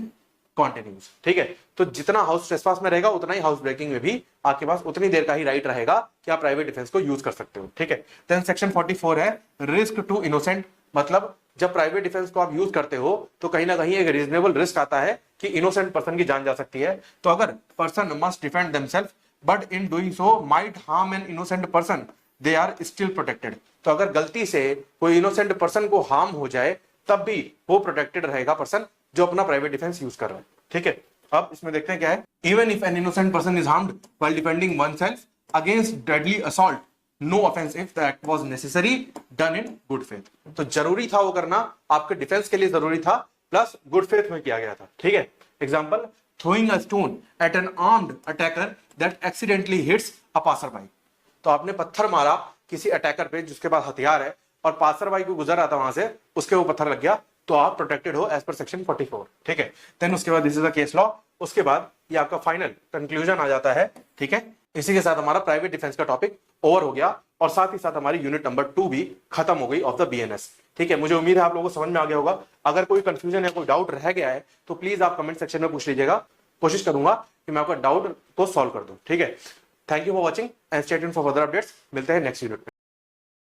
continues, ठीक है। तो जितना हाउस ट्रेसपास में रहेगा उतना ही हाउस ब्रेकिंग में भी आपके पास उतनी देर का ही राइट रहेगा कि आप प्राइवेट डिफेंस को यूज कर सकते हो, ठीक है। देन सेक्शन 44 है रिस्क टू इनोसेंट। मतलब जब प्राइवेट डिफेंस को आप यूज करते हो तो कहीं ना कहीं एक रीजनेबल रिस्क आता है कि इनोसेंट पर्सन की जान जा सकती है। तो अगर person must defend themselves but in doing so might harm an innocent person, they are still protected. तो अगर गलती से कोई इनोसेंट पर्सन को हार्म हो जाए तब भी वो प्रोटेक्टेड रहेगा पर्सन जो अपना प्राइवेट डिफेंस यूज कर रहा है, ठीक है। अब इसमें देखते हैं क्या है, even if an innocent person is harmed while defending oneself against deadly assault, no offence if that was necessary done in good faith. तो जरूरी था वो करना, आपके डिफेंस के लिए जरूरी था, प्लस गुड फेथ में किया गया था, ठीक है। Example, throwing a stone at an armed attacker that accidentally hits a passerby. तो आपने पत्थर मारा किसी अटैकर पे जिसके पास हथियार है और पासरबाई को गुजर रहा था वहां से, उसके वो पत्थर लग गया, तो आप प्रोटेक्टेड हो एज पर सेक्शन 44, ठीक है। देन उसके बाद this is the case law. उसके बाद ये आपका फाइनल कंक्लूजन आ जाता है, ठीक है। इसी के साथ हमारा प्राइवेट डिफेंस का टॉपिक ओवर हो गया और साथ ही साथ हमारी यूनिट नंबर 2 भी खत्म हो गई ऑफ द बीएनएस, ठीक है। मुझे उम्मीद है आप लोगों को समझ में आ गया होगा। अगर कोई कंफ्यूजन या कोई डाउट रह गया है तो प्लीज आप कमेंट सेक्शन में पूछ लीजिएगा, कोशिश करूंगा कि मैं आपका डाउट को सॉल्व कर दूं, ठीक है। Thank you for watching and stay tuned for further updates. मिलते हैं नेक्स्ट यूनिट में।